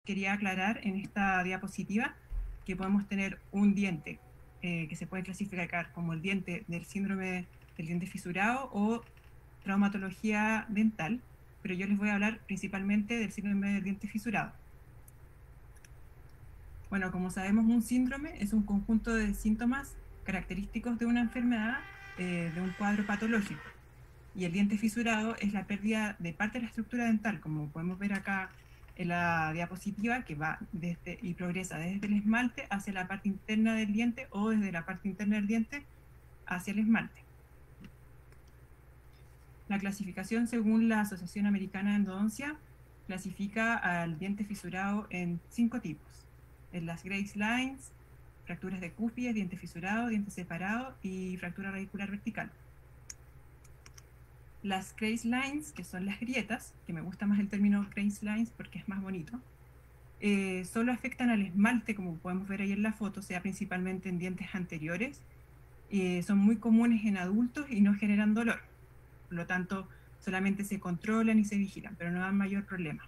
quería aclarar en esta diapositiva que podemos tener un diente que se puede clasificar como el diente del síndrome del diente fisurado o traumatología dental, pero yo les voy a hablar principalmente del síndrome del diente fisurado. Bueno, como sabemos, un síndrome es un conjunto de síntomas característicos de una enfermedad, de un cuadro patológico. Y el diente fisurado es la pérdida de parte de la estructura dental, como podemos ver acá en la diapositiva, que va desde, y progresa desde el esmalte hacia la parte interna del diente o desde la parte interna del diente hacia el esmalte. La clasificación según la Asociación Americana de Endodoncia clasifica al diente fisurado en 5 tipos. En las Grace Lines, fracturas de cúspide, diente fisurado, diente separado y fractura radicular vertical. Las Grace Lines, que son las grietas, que me gusta más el término Grace Lines porque es más bonito, solo afectan al esmalte, como podemos ver ahí en la foto, sea principalmente en dientes anteriores. Son muy comunes en adultos y no generan dolor. Por lo tanto, solamente se controlan y se vigilan, pero no dan mayor problema.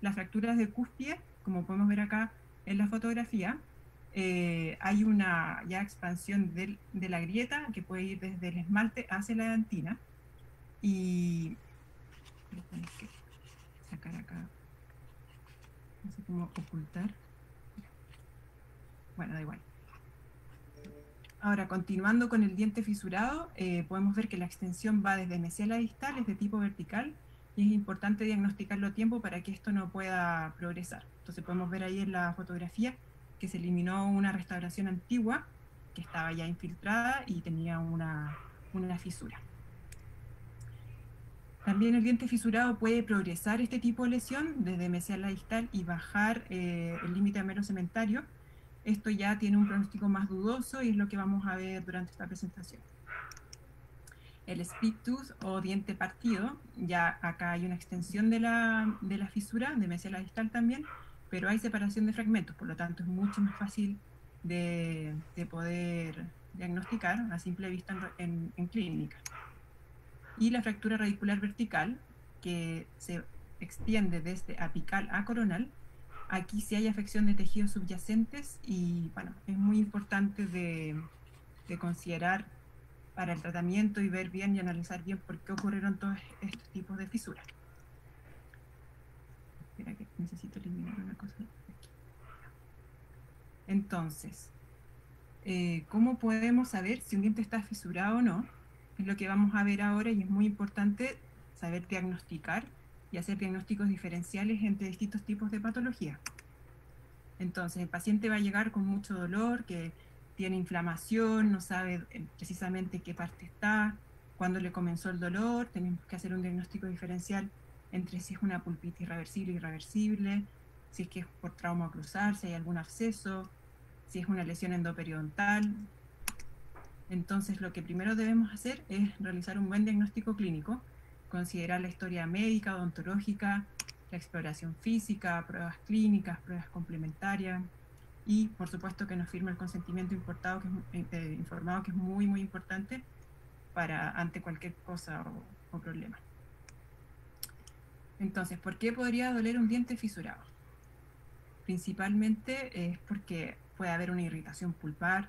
Las fracturas de cúspide, como podemos ver acá en la fotografía, hay una ya expansión de la grieta que puede ir desde el esmalte hacia la dentina. Y voy a tener que sacar acá, no sé cómo ocultar. Bueno, da igual. Ahora, continuando con el diente fisurado, podemos ver que la extensión va desde mesial a distal, es de tipo vertical, y es importante diagnosticarlo a tiempo para que esto no pueda progresar. Entonces podemos ver ahí en la fotografía que se eliminó una restauración antigua que estaba ya infiltrada y tenía una fisura. También el diente fisurado puede progresar este tipo de lesión desde mesial a distal y bajar el límite amerocementario. Esto ya tiene un pronóstico más dudoso y es lo que vamos a ver durante esta presentación. El split tooth o diente partido, ya acá hay una extensión de la fisura, de mesial a distal también, pero hay separación de fragmentos, por lo tanto es mucho más fácil de poder diagnosticar a simple vista en clínica. Y la fractura radicular vertical, que se extiende desde apical a coronal. Aquí sí hay afección de tejidos subyacentes y bueno, es muy importante de considerar para el tratamiento y ver bien y analizar bien por qué ocurrieron todos estos tipos de fisuras. Espera que necesito eliminar una cosa aquí. Entonces, ¿cómo podemos saber si un diente está fisurado o no? Es lo que vamos a ver ahora y es muy importante saber diagnosticar y hacer diagnósticos diferenciales entre distintos tipos de patología. Entonces, el paciente va a llegar con mucho dolor, que tiene inflamación, no sabe precisamente qué parte está, cuándo le comenzó el dolor. Tenemos que hacer un diagnóstico diferencial entre si es una pulpitis reversible y irreversible, si es que es por trauma oclusal, si hay algún absceso, si es una lesión endoperiodontal. Entonces, lo que primero debemos hacer es realizar un buen diagnóstico clínico, considerar la historia médica, odontológica, la exploración física, pruebas clínicas, pruebas complementarias y, por supuesto, que nos firme el consentimiento informado, que es muy, muy importante para ante cualquier cosa o problema. Entonces, ¿por qué podría doler un diente fisurado? Principalmente es porque puede haber una irritación pulpar,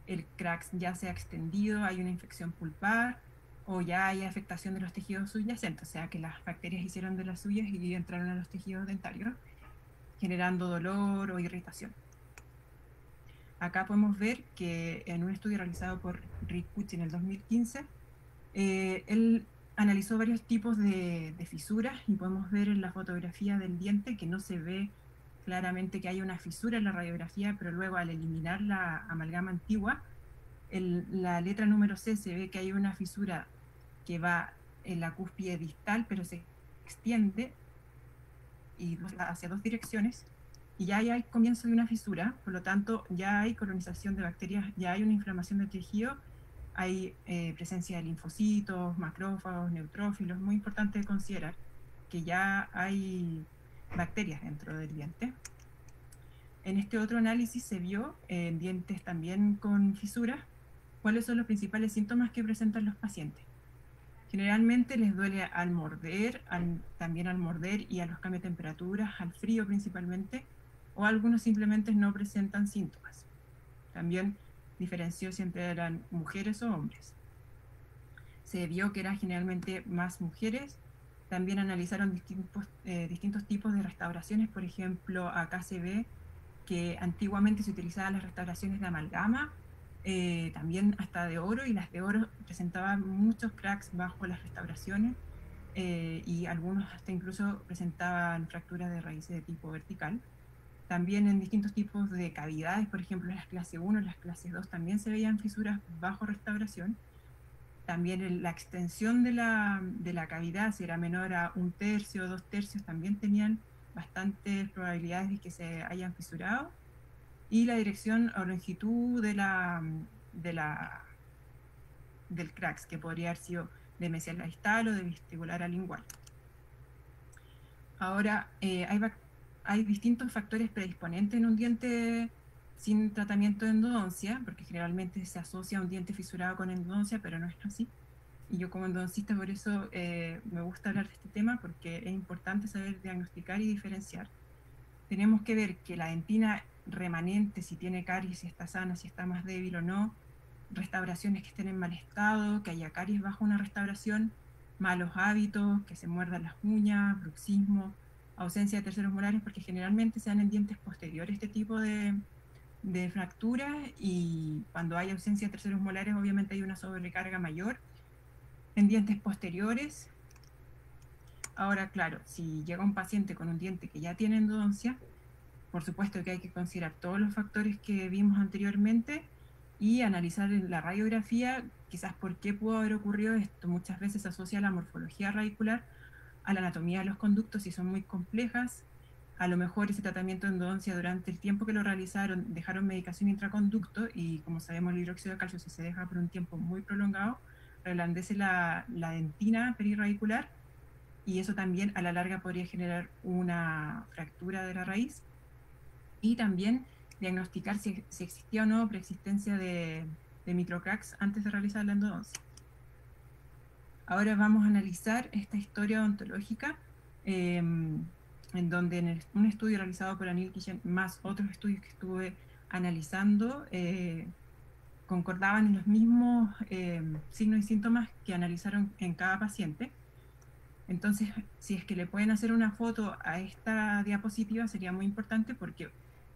el crack ya se ha extendido, hay una infección pulpar o ya hay afectación de los tejidos subyacentes, o sea que las bacterias hicieron de las suyas y entraron a los tejidos dentarios, generando dolor o irritación. Acá podemos ver que en un estudio realizado por Rick Pucci en el 2015, él analizó varios tipos de fisuras y podemos ver en la fotografía del diente que no se ve claramente que hay una fisura en la radiografía, pero luego al eliminar la amalgama antigua, la letra número C se ve que hay una fisura que va en la cúspide distal, pero se extiende y hacia dos direcciones, y ya hay comienzo de una fisura, por lo tanto ya hay colonización de bacterias, ya hay una inflamación del tejido, hay presencia de linfocitos, macrófagos, neutrófilos, muy importante considerar que ya hay bacterias dentro del diente. En este otro análisis se vio en dientes también con fisuras cuáles son los principales síntomas que presentan los pacientes. Generalmente les duele al morder, también al morder y a los cambios de temperatura, al frío principalmente, o algunos simplemente no presentan síntomas. También diferenció si eran mujeres o hombres. Se vio que eran generalmente más mujeres. También analizaron distintos tipos de restauraciones. Por ejemplo, acá se ve que antiguamente se utilizaban las restauraciones de amalgama, también hasta de oro, y las de oro presentaban muchos cracks bajo las restauraciones, y algunos hasta incluso presentaban fracturas de raíces de tipo vertical. También en distintos tipos de cavidades, por ejemplo, en las clase 1, en las clases 2 también se veían fisuras bajo restauración. También la extensión de la cavidad, si era menor a 1/3 o 2/3, también tenían bastantes probabilidades de que se hayan fisurado. Y la dirección o longitud de la, del cracks, que podría haber sido de mesial distal o de vestibular al lingual. Ahora, hay distintos factores predisponentes en un diente sin tratamiento de endodoncia, porque generalmente se asocia un diente fisurado con endodoncia, pero no es así. Y yo como endodoncista por eso me gusta hablar de este tema, porque es importante saber diagnosticar y diferenciar. Tenemos que ver que la dentina remanente, si tiene caries, si está sana, si está más débil o no, restauraciones que estén en mal estado, que haya caries bajo una restauración, malos hábitos, que se muerdan las uñas, bruxismo, ausencia de terceros molares, porque generalmente se dan en dientes posteriores este tipo de fracturas, y cuando hay ausencia de terceros molares obviamente hay una sobrecarga mayor en dientes posteriores. Ahora, claro, si llega un paciente con un diente que ya tiene endodoncia, por supuesto que hay que considerar todos los factores que vimos anteriormente y analizar en la radiografía quizás por qué pudo haber ocurrido esto. Muchas veces se asocia la morfología radicular a la anatomía de los conductos y son muy complejas. A lo mejor ese tratamiento de endodoncia durante el tiempo que lo realizaron dejaron medicación intraconducto, y como sabemos el hidróxido de calcio, si se deja por un tiempo muy prolongado, reblandece la dentina perirradicular, y eso también a la larga podría generar una fractura de la raíz. Y también diagnosticar si existía o no preexistencia de microcracks antes de realizar la endodoncia. Ahora vamos a analizar esta historia odontológica, en donde en un estudio realizado por Anil Kishen más otros estudios que estuve analizando, concordaban en los mismos signos y síntomas que analizaron en cada paciente. Entonces, si es que le pueden hacer una foto a esta diapositiva, sería muy importante, porque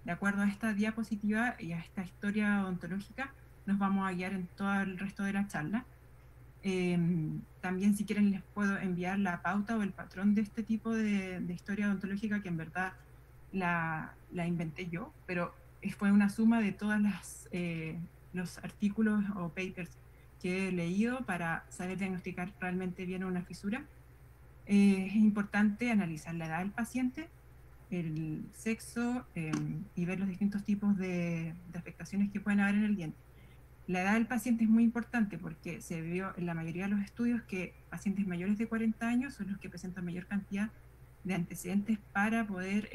de acuerdo a esta diapositiva y a esta historia odontológica, nos vamos a guiar en todo el resto de la charla. También, si quieren, les puedo enviar la pauta o el patrón de este tipo de historia odontológica, que en verdad la inventé yo, pero fue una suma de todos los artículos o papers que he leído para saber diagnosticar realmente bien una fisura. Es importante analizar la edad del paciente, el sexo, y ver los distintos tipos de afectaciones que pueden haber en el diente. La edad del paciente es muy importante porque se vio en la mayoría de los estudios que pacientes mayores de 40 años son los que presentan mayor cantidad de antecedentes para poder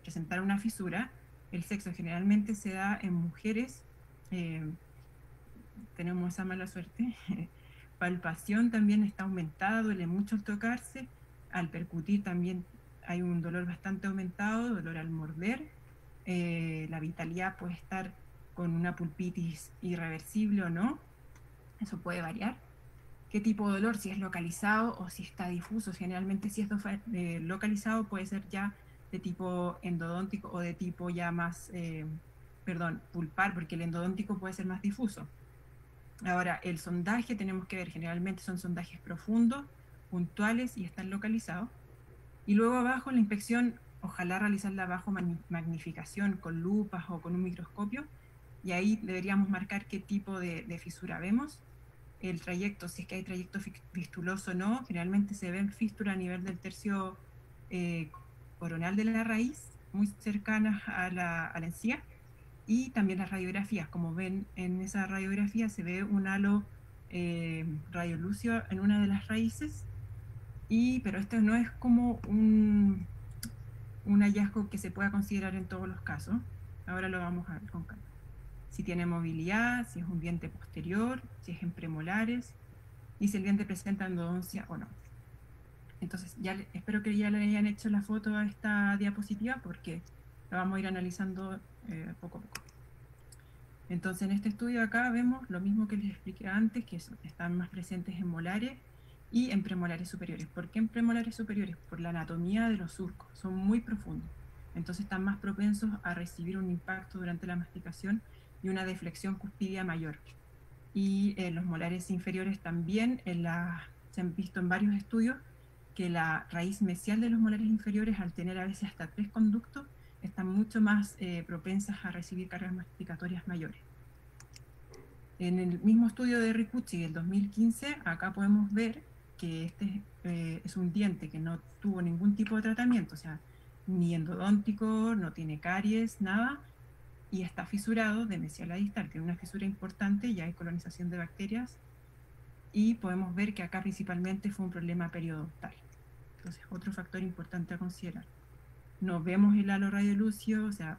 presentar una fisura. El sexo generalmente se da en mujeres, tenemos esa mala suerte. Palpación también está aumentada, duele mucho al tocarse. Al percutir también hay un dolor bastante aumentado, dolor al morder. La vitalidad puede estar con una pulpitis irreversible o no, eso puede variar. ¿Qué tipo de dolor? Si es localizado o si está difuso. Generalmente, si es localizado, puede ser ya de tipo endodóntico o de tipo ya más, pulpar, porque el endodóntico puede ser más difuso. Ahora, el sondaje tenemos que ver, generalmente son sondajes profundos, puntuales y están localizados. Y luego abajo la inspección, ojalá realizarla bajo magnificación con lupas o con un microscopio, y ahí deberíamos marcar qué tipo de fisura vemos. El trayecto, si es que hay trayecto fistuloso o no, generalmente se ven fístulas a nivel del tercio coronal de la raíz, muy cercanas a la encía. Y también las radiografías, como ven en esa radiografía se ve un halo radiolúcido en una de las raíces, pero esto no es como un hallazgo que se pueda considerar en todos los casos. Ahora lo vamos a ver con calma. Si tiene movilidad, si es un diente posterior, si es en premolares, y si el diente presenta endodoncia o no. Entonces, espero que ya le hayan hecho la foto a esta diapositiva porque lo vamos a ir analizando poco a poco. Entonces, en este estudio acá vemos lo mismo que les expliqué antes, que están más presentes en molares y en premolares superiores. ¿Por qué en premolares superiores? Por la anatomía de los surcos, son muy profundos. Entonces están más propensos a recibir un impacto durante la masticación y una deflexión cuspidia mayor. Y los molares inferiores también se han visto en varios estudios que la raíz mesial de los molares inferiores, al tener a veces hasta 3 conductos, están mucho más propensas a recibir cargas masticatorias mayores. En el mismo estudio de Ricucci del 2015, acá podemos ver que este es un diente que no tuvo ningún tipo de tratamiento, o sea, ni endodóntico, no tiene caries, nada, y está fisurado de mesial a distal, tiene una fisura importante, ya hay colonización de bacterias, y podemos ver que acá principalmente fue un problema periodontal. Entonces, otro factor importante a considerar. No vemos el halo radiolúcido, o sea,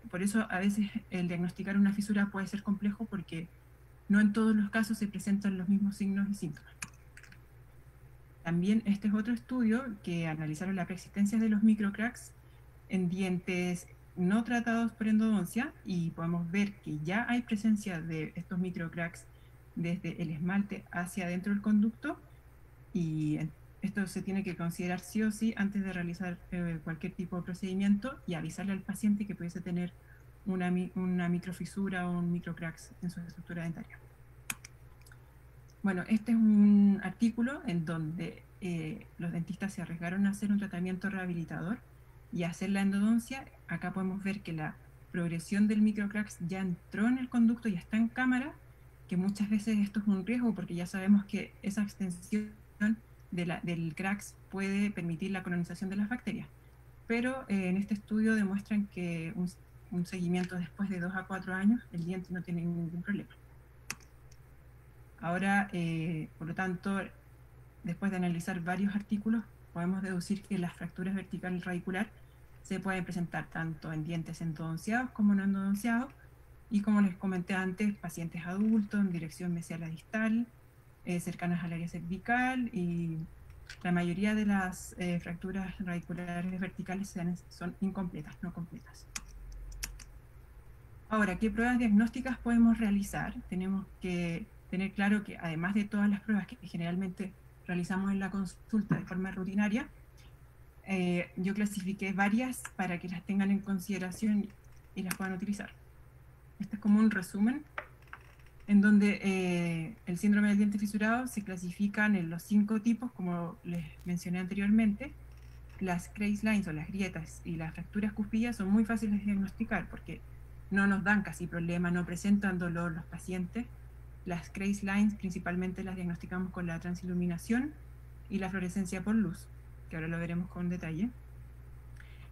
por eso a veces el diagnosticar una fisura puede ser complejo porque no en todos los casos se presentan los mismos signos y síntomas. También este es otro estudio que analizaron la preexistencia de los microcracks en dientes no tratados por endodoncia y podemos ver que ya hay presencia de estos microcracks desde el esmalte hacia adentro del conducto y esto se tiene que considerar sí o sí antes de realizar cualquier tipo de procedimiento y avisarle al paciente que pudiese tener una microfisura o un microcracks en su estructura dentaria. Bueno, este es un artículo en donde los dentistas se arriesgaron a hacer un tratamiento rehabilitador y hacer la endodoncia. Acá podemos ver que la progresión del microcracks ya entró en el conducto y está en cámara, que muchas veces esto es un riesgo porque ya sabemos que esa extensión del cracks puede permitir la colonización de las bacterias. Pero en este estudio demuestran que un seguimiento después de 2 a 4 años, el diente no tiene ningún problema. Ahora, por lo tanto, después de analizar varios artículos, podemos deducir que las fracturas vertical radicular se pueden presentar tanto en dientes endodonciados como no endodonciados, y como les comenté antes, pacientes adultos en dirección mesial a distal, cercanas al área cervical, y la mayoría de las fracturas radiculares verticales son incompletas, no completas. Ahora, ¿qué pruebas diagnósticas podemos realizar? Tenemos que tener claro que además de todas las pruebas que generalmente realizamos en la consulta de forma rutinaria, yo clasifiqué varias para que las tengan en consideración y las puedan utilizar. Este es como un resumen en donde el síndrome del diente fisurado se clasifican en los 5 tipos, como les mencioné anteriormente. Las crease lines o las grietas y las fracturas cuspidas son muy fáciles de diagnosticar porque no nos dan casi problema, no presentan dolor los pacientes. Las crease lines principalmente las diagnosticamos con la transiluminación y la fluorescencia por luz, que ahora lo veremos con detalle.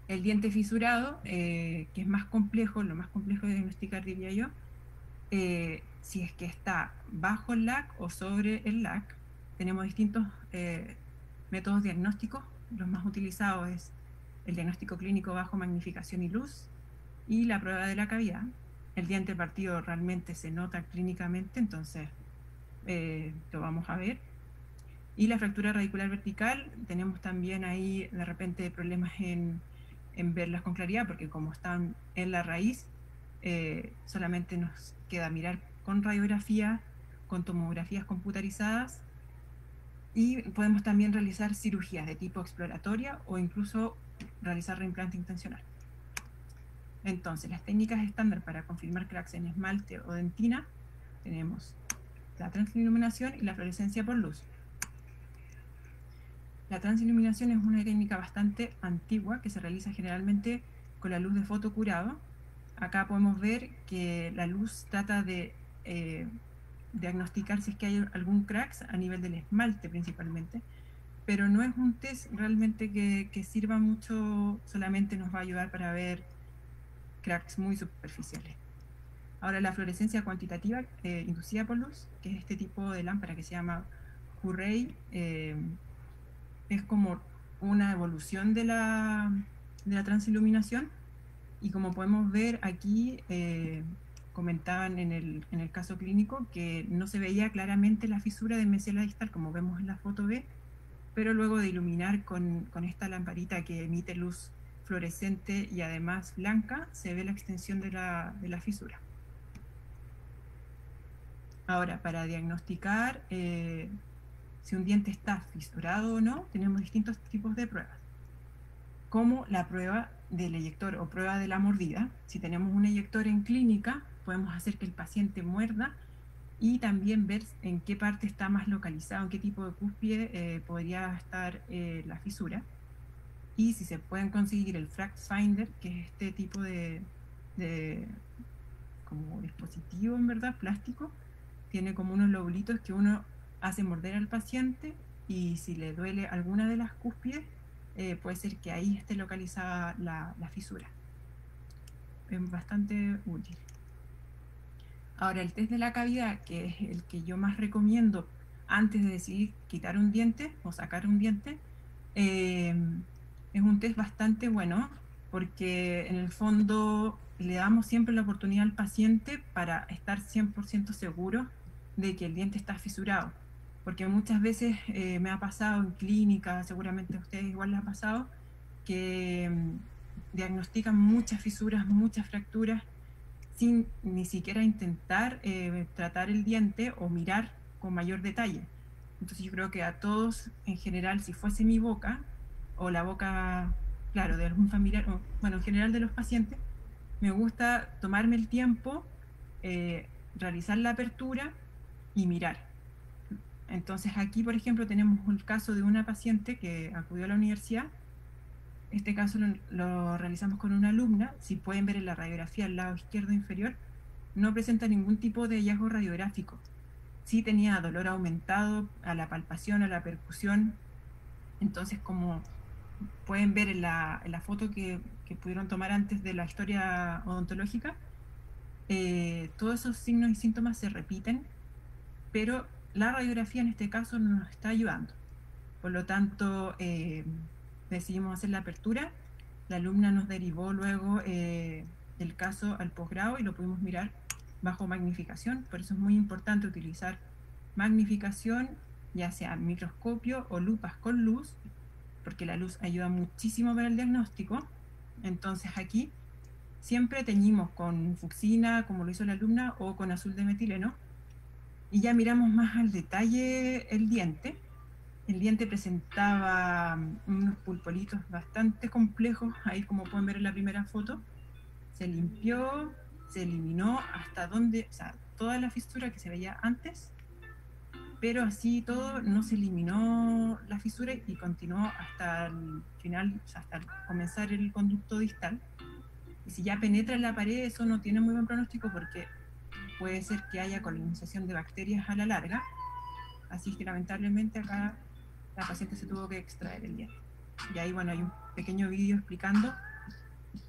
El diente fisurado, que es más complejo, lo más complejo de diagnosticar diría yo, si es que está bajo el LAC o sobre el LAC. Tenemos distintos métodos diagnósticos. Los más utilizados es el diagnóstico clínico bajo magnificación y luz y la prueba de la cavidad. El diente partido realmente se nota clínicamente, entonces lo vamos a ver. Y la fractura radicular vertical, tenemos también ahí de repente problemas en verlas con claridad, porque como están en la raíz, solamente nos queda mirar con radiografía, con tomografías computarizadas, y podemos también realizar cirugías de tipo exploratoria o incluso realizar reimplante intencional. Entonces, las técnicas estándar para confirmar cracks en esmalte o dentina, tenemos la transiluminación y la fluorescencia por luz. La transiluminación es una técnica bastante antigua que se realiza generalmente con la luz de fotocurado. Acá podemos ver que la luz trata de diagnosticar si es que hay algún cracks a nivel del esmalte principalmente, pero no es un test realmente que sirva mucho, solamente nos va a ayudar para ver cracks muy superficiales. Ahora, la fluorescencia cuantitativa inducida por luz, que es este tipo de lámpara que se llama Hurray, es como una evolución de la transiluminación, y como podemos ver aquí, comentaban en el caso clínico que no se veía claramente la fisura de mesela distal, como vemos en la foto B, pero luego de iluminar con esta lamparita que emite luz fluorescente y además blanca, se ve la extensión de la fisura. Ahora, para diagnosticar si un diente está fisurado o no, tenemos distintos tipos de pruebas, como la prueba del eyector o prueba de la mordida. Si tenemos un eyector en clínica, podemos hacer que el paciente muerda y también ver en qué parte está más localizado, en qué tipo de cúspide podría estar la fisura. Y si se pueden conseguir el Frax Finder, que es este tipo de como dispositivo, en verdad, plástico, tiene como unos lobulitos que uno hace morder al paciente y si le duele alguna de las cúspides, puede ser que ahí esté localizada la fisura. Es bastante útil. Ahora, el test de la cavidad, que es el que yo más recomiendo antes de decidir quitar un diente o sacar un diente, es un test bastante bueno porque en el fondo le damos siempre la oportunidad al paciente para estar 100% seguro de que el diente está fisurado. Porque muchas veces me ha pasado en clínica, seguramente a ustedes igual les ha pasado, que diagnostican muchas fisuras, muchas fracturas, sin ni siquiera intentar tratar el diente o mirar con mayor detalle. Entonces yo creo que a todos en general, si fuese mi boca o la boca, claro, de algún familiar, o, bueno, en general de los pacientes, me gusta tomarme el tiempo, realizar la apertura y mirar. Entonces aquí, por ejemplo, tenemos el caso de una paciente que acudió a la universidad. Este caso lo realizamos con una alumna. Si pueden ver en la radiografía al lado izquierdo inferior, no presenta ningún tipo de hallazgo radiográfico. Sí tenía dolor aumentado a la palpación, a la percusión. Entonces, como pueden ver en la foto que pudieron tomar antes de la historia odontológica, todos esos signos y síntomas se repiten, pero la radiografía en este caso no nos está ayudando. Por lo tanto, decidimos hacer la apertura. La alumna nos derivó luego el caso al posgrado y lo pudimos mirar bajo magnificación. Por eso es muy importante utilizar magnificación, ya sea microscopio o lupas con luz, porque la luz ayuda muchísimo para el diagnóstico. Entonces aquí siempre teñimos con fucsina, como lo hizo la alumna, o con azul de metileno, y ya miramos más al detalle el diente. El diente presentaba unos pulpolitos bastante complejos, ahí como pueden ver en la primera foto. Se limpió, se eliminó hasta donde, o sea, toda la fisura que se veía antes, pero así todo no se eliminó la fisura y continuó hasta el final, o sea, hasta comenzar el conducto distal. Y si ya penetra en la pared, eso no tiene muy buen pronóstico porque puede ser que haya colonización de bacterias a la larga. Así que lamentablemente acá la paciente se tuvo que extraer el diente. Y ahí, bueno, hay un pequeño vídeo explicando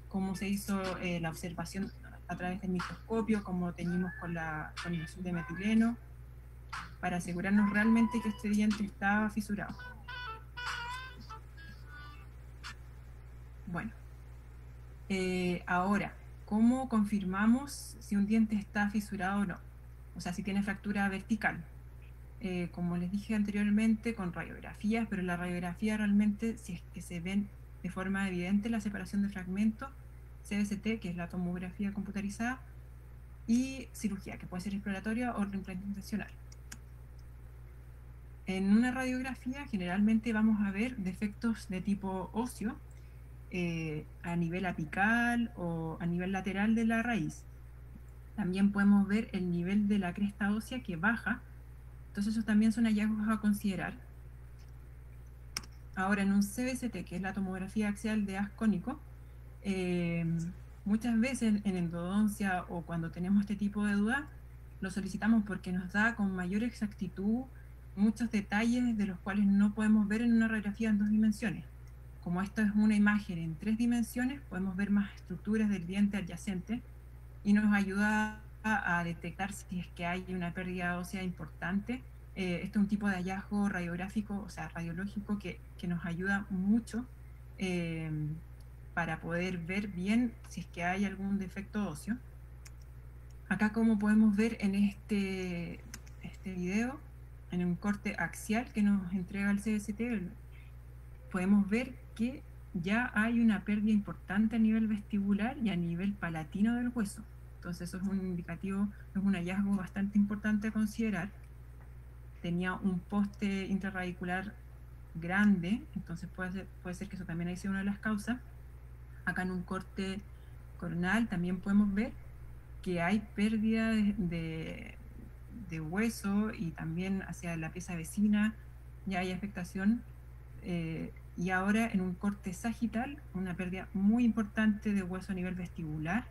cómo se hizo la observación a través del microscopio, cómo teñimos con el azul de metileno, para asegurarnos realmente que este diente estaba fisurado. Bueno, ahora, ¿cómo confirmamos si un diente está fisurado o no? O sea, si tiene fractura vertical. Como les dije anteriormente, con radiografías, pero la radiografía realmente, si es que se ven de forma evidente la separación de fragmentos, CBCT, que es la tomografía computarizada, y cirugía, que puede ser exploratoria o reimplantacional. En una radiografía generalmente vamos a ver defectos de tipo óseo a nivel apical o a nivel lateral de la raíz. También podemos ver el nivel de la cresta ósea que baja. Entonces esos también son hallazgos a considerar. Ahora, en un CBCT, que es la tomografía axial de haz cónico, muchas veces en endodoncia o cuando tenemos este tipo de duda, lo solicitamos porque nos da con mayor exactitud muchos detalles de los cuales no podemos ver en una radiografía en 2 dimensiones. Como esto es una imagen en 3 dimensiones, podemos ver más estructuras del diente adyacente y nos ayuda a detectar si es que hay una pérdida ósea importante. Este es un tipo de hallazgo radiográfico, o sea, radiológico, que nos ayuda mucho para poder ver bien si es que hay algún defecto óseo. Acá, como podemos ver en este video, en un corte axial que nos entrega el CST, podemos ver que ya hay una pérdida importante a nivel vestibular y a nivel palatino del hueso. Entonces eso es un indicativo, es un hallazgo bastante importante a considerar. Tenía un poste intrarradicular grande, entonces puede ser que eso también haya sido una de las causas. Acá en un corte coronal también podemos ver que hay pérdida de hueso, y también hacia la pieza vecina ya hay afectación. Y ahora en un corte sagital, una pérdida muy importante de hueso a nivel vestibular,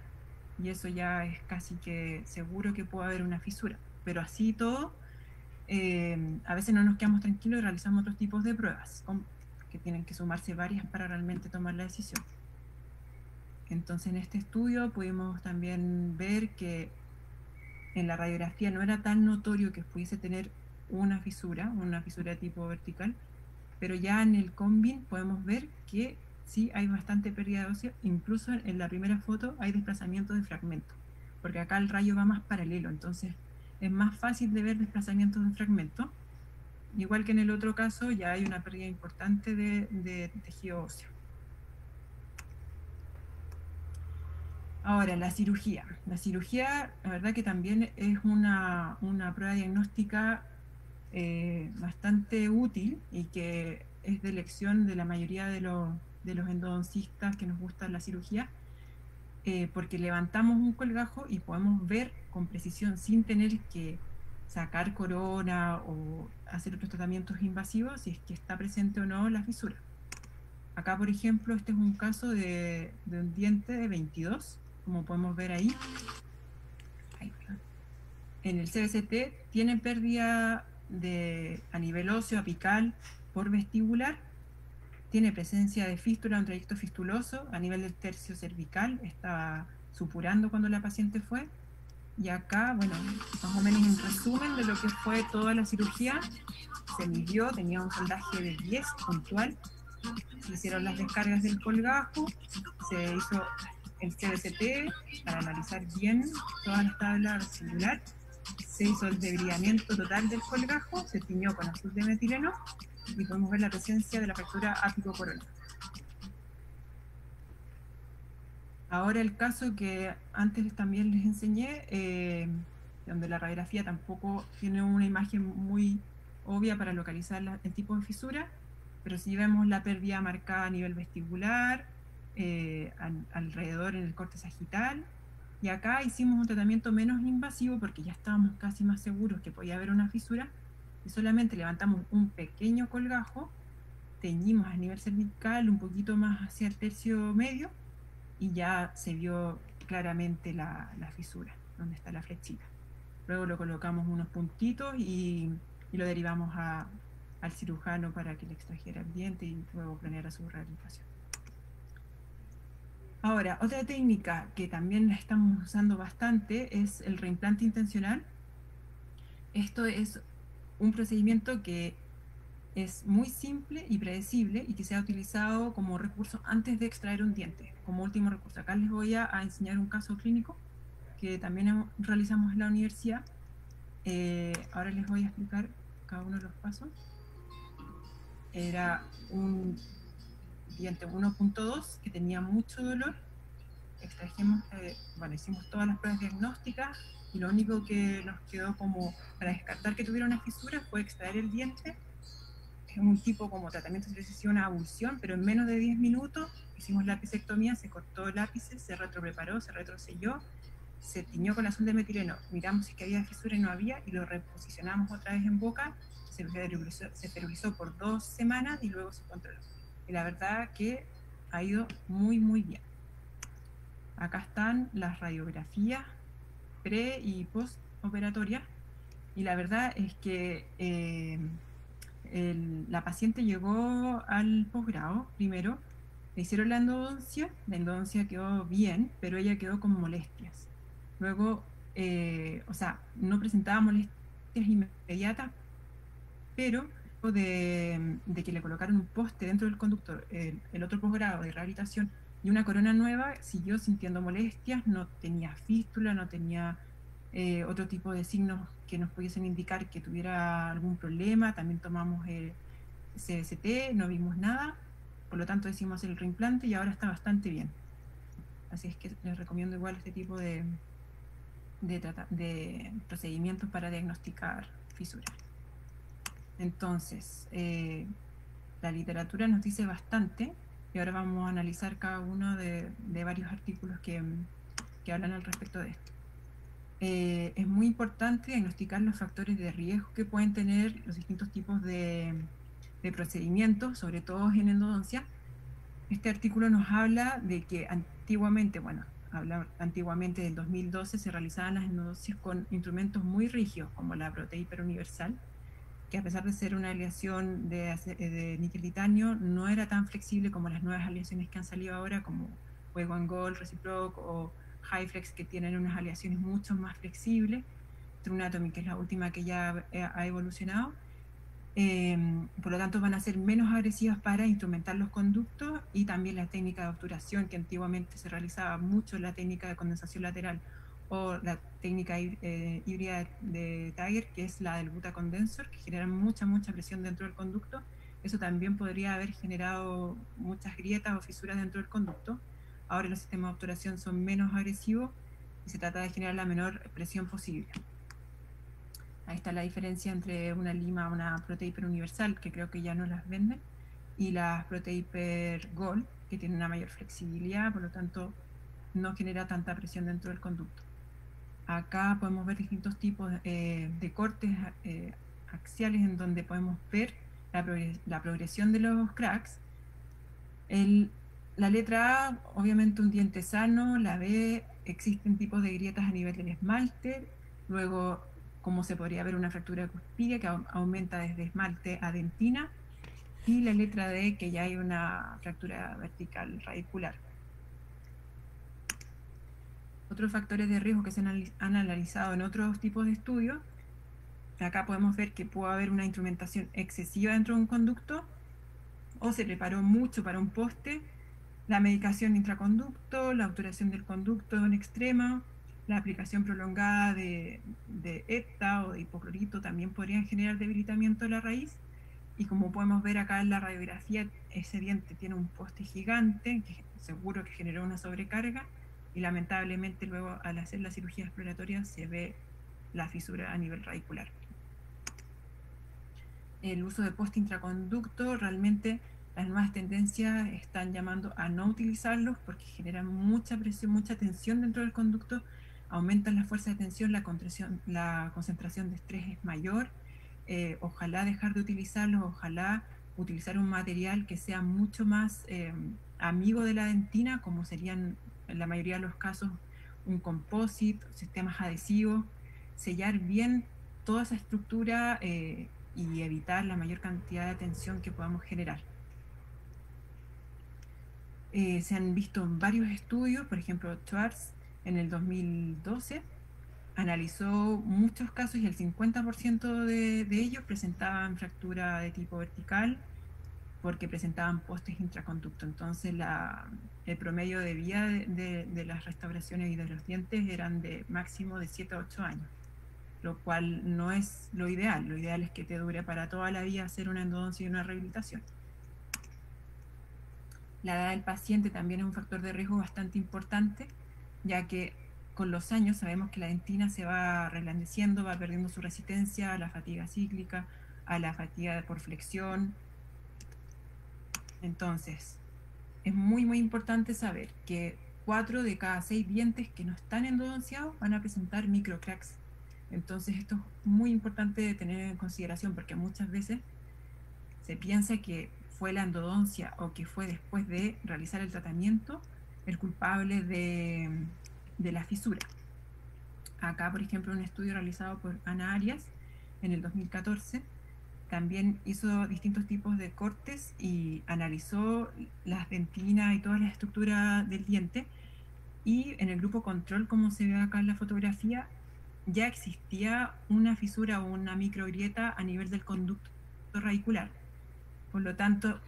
y eso ya es casi que seguro que puede haber una fisura. Pero así todo, a veces no nos quedamos tranquilos y realizamos otros tipos de pruebas, que tienen que sumarse varias para realmente tomar la decisión. Entonces en este estudio pudimos también ver que en la radiografía no era tan notorio que pudiese tener una fisura tipo vertical, pero ya en el combin podemos ver que sí hay bastante pérdida de óseo. Incluso en la primera foto hay desplazamiento de fragmentos, porque acá el rayo va más paralelo, entonces es más fácil de ver desplazamientos de fragmentos. Igual que en el otro caso, ya hay una pérdida importante de tejido óseo. Ahora, la cirugía. La cirugía, la verdad que también es una prueba diagnóstica bastante útil, y que es de elección de la mayoría de los endodoncistas que nos gusta la cirugía, porque levantamos un colgajo y podemos ver con precisión, sin tener que sacar corona o hacer otros tratamientos invasivos, si es que está presente o no la fisura. Acá, por ejemplo, este es un caso de un diente de 22, como podemos ver ahí. En el CBCT tiene pérdida a nivel óseo apical por vestibular, tiene presencia de fístula, un trayecto fistuloso a nivel del tercio cervical, estaba supurando cuando la paciente fue. Y acá, bueno, más o menos un resumen de lo que fue toda la cirugía. Se midió, tenía un soldaje de 10 puntual, se hicieron las descargas del colgajo, se hizo el CBCT para analizar bien todas las tablas celular, se hizo el debridamiento total del colgajo, se tiñó con azul de metileno y podemos ver la presencia de la fractura ápico-coronal. Ahora el caso que antes también les enseñé, donde la radiografía tampoco tiene una imagen muy obvia para localizar el tipo de fisura, pero sí vemos la pérdida marcada a nivel vestibular, alrededor en el corte sagital, y acá hicimos un tratamiento menos invasivo porque ya estábamos casi más seguros que podía haber una fisura, y solamente levantamos un pequeño colgajo, teñimos a nivel cervical un poquito más hacia el tercio medio, y ya se vio claramente la fisura, donde está la flechita. Luego lo colocamos unos puntitos y lo derivamos al cirujano para que le extrajera el diente y luego planeara su rehabilitación. Ahora, otra técnica que también la estamos usando bastante es el reimplante intencional. Esto es un procedimiento que es muy simple y predecible, y que se ha utilizado como recurso antes de extraer un diente, como último recurso. Acá les voy a enseñar un caso clínico que también realizamos en la universidad. Ahora les voy a explicar cada uno de los pasos. Era un diente 1.2 que tenía mucho dolor. Extrajimos, bueno, hicimos todas las pruebas diagnósticas, y lo único que nos quedó como para descartar que tuviera una fisura fue extraer el diente. Es un tipo como tratamiento de precisión a abulsión, pero en menos de 10 minutos hicimos la apicectomía, se cortó el ápice, se retropreparó, se retroselló, se tiñó con azul de metileno, miramos si había fisura y no había, y lo reposicionamos otra vez en boca, se esterilizó por 2 semanas y luego se controló. Y la verdad que ha ido muy, muy bien. Acá están las radiografías pre y post operatorias, y la verdad es que la paciente llegó al posgrado primero, le hicieron la endodoncia quedó bien, pero ella quedó con molestias. Luego, o sea, no presentaba molestias inmediatas, pero de que le colocaron un poste dentro del conductor, el otro posgrado de rehabilitación y una corona nueva, siguió sintiendo molestias, no tenía fístula, no tenía otro tipo de signos que nos pudiesen indicar que tuviera algún problema. También tomamos el CBCT, no vimos nada, por lo tanto decidimos hacer el reimplante y ahora está bastante bien. Así es que les recomiendo igual este tipo de procedimientos para diagnosticar fisuras. Entonces, la literatura nos dice bastante y ahora vamos a analizar cada uno de varios artículos que hablan al respecto de esto. Es muy importante diagnosticar los factores de riesgo que pueden tener los distintos tipos de procedimientos, sobre todo en endodoncia. Este artículo nos habla de que antiguamente, bueno, antiguamente del 2012 se realizaban las endodoncias con instrumentos muy rígidos, como la Proteíper Universal, que a pesar de ser una aleación de níquel titanio, no era tan flexible como las nuevas aleaciones que han salido ahora, como Fuego en Gold, Reciproc o Hyflex, que tienen unas aleaciones mucho más flexibles. Trunatomy, que es la última que ya ha evolucionado. Por lo tanto, van a ser menos agresivas para instrumentar los conductos, y también la técnica de obturación, que antiguamente se realizaba mucho la técnica de condensación lateral o la técnica híbrida de Tiger, que es la del butacondensor, que genera mucha presión dentro del conducto. Eso también podría haber generado muchas grietas o fisuras dentro del conducto. Ahora los sistemas de obturación son menos agresivos y se trata de generar la menor presión posible. Ahí está la diferencia entre una lima, una Proteíper Universal, que creo que ya no las venden, y las Proteíper Gold, que tienen una mayor flexibilidad, por lo tanto no genera tanta presión dentro del conducto. Acá podemos ver distintos tipos de cortes axiales en donde podemos ver la progresión de los cracks. La letra A, obviamente un diente sano. La B, existen tipos de grietas a nivel del esmalte. Luego, como se podría ver, una fractura cuspidea que aumenta desde esmalte a dentina. Y la letra D, que ya hay una fractura vertical radicular. Otros factores de riesgo que se han analizado en otros tipos de estudios. Acá podemos ver que puede haber una instrumentación excesiva dentro de un conducto, o se preparó mucho para un poste, la medicación intraconducto, la obturación del conducto en extremo, la aplicación prolongada de EPTA o de hipoclorito también podrían generar debilitamiento de la raíz. Y como podemos ver acá en la radiografía, ese diente tiene un poste gigante, que seguro que generó una sobrecarga, y lamentablemente luego al hacer la cirugía exploratoria se ve la fisura a nivel radicular. El uso de poste intraconducto, realmente las nuevas tendencias están llamando a no utilizarlos porque generan mucha presión, mucha tensión dentro del conducto, aumentan la fuerza de tensión, la concentración de estrés es mayor. Ojalá dejar de utilizarlos, ojalá utilizar un material que sea mucho más amigo de la dentina, como serían en la mayoría de los casos un composite, sistemas adhesivos, sellar bien toda esa estructura y evitar la mayor cantidad de tensión que podamos generar. Se han visto varios estudios, por ejemplo, Schwartz en el 2012 analizó muchos casos y el 50% de ellos presentaban fractura de tipo vertical porque presentaban postes intraconducto. Entonces el promedio de vida de las restauraciones y de los dientes eran de máximo de 7 a 8 años, lo cual no es lo ideal. Lo ideal es que te dure para toda la vida hacer una endodoncia y una rehabilitación. La edad del paciente también es un factor de riesgo bastante importante, ya que con los años sabemos que la dentina se va reblandeciendo, va perdiendo su resistencia a la fatiga cíclica, a la fatiga por flexión. Entonces, es muy importante saber que 4 de cada 6 dientes que no están endodonciados van a presentar microcracks. Entonces esto es muy importante de tener en consideración, porque muchas veces se piensa que fue la endodoncia o que fue después de realizar el tratamiento el culpable de la fisura. Acá, por ejemplo, un estudio realizado por Ana Arias en el 2014 también hizo distintos tipos de cortes y analizó las dentinas y toda la estructura del diente, y en el grupo control, como se ve acá en la fotografía, ya existía una fisura o una microgrieta a nivel del conducto radicular. Por lo tanto,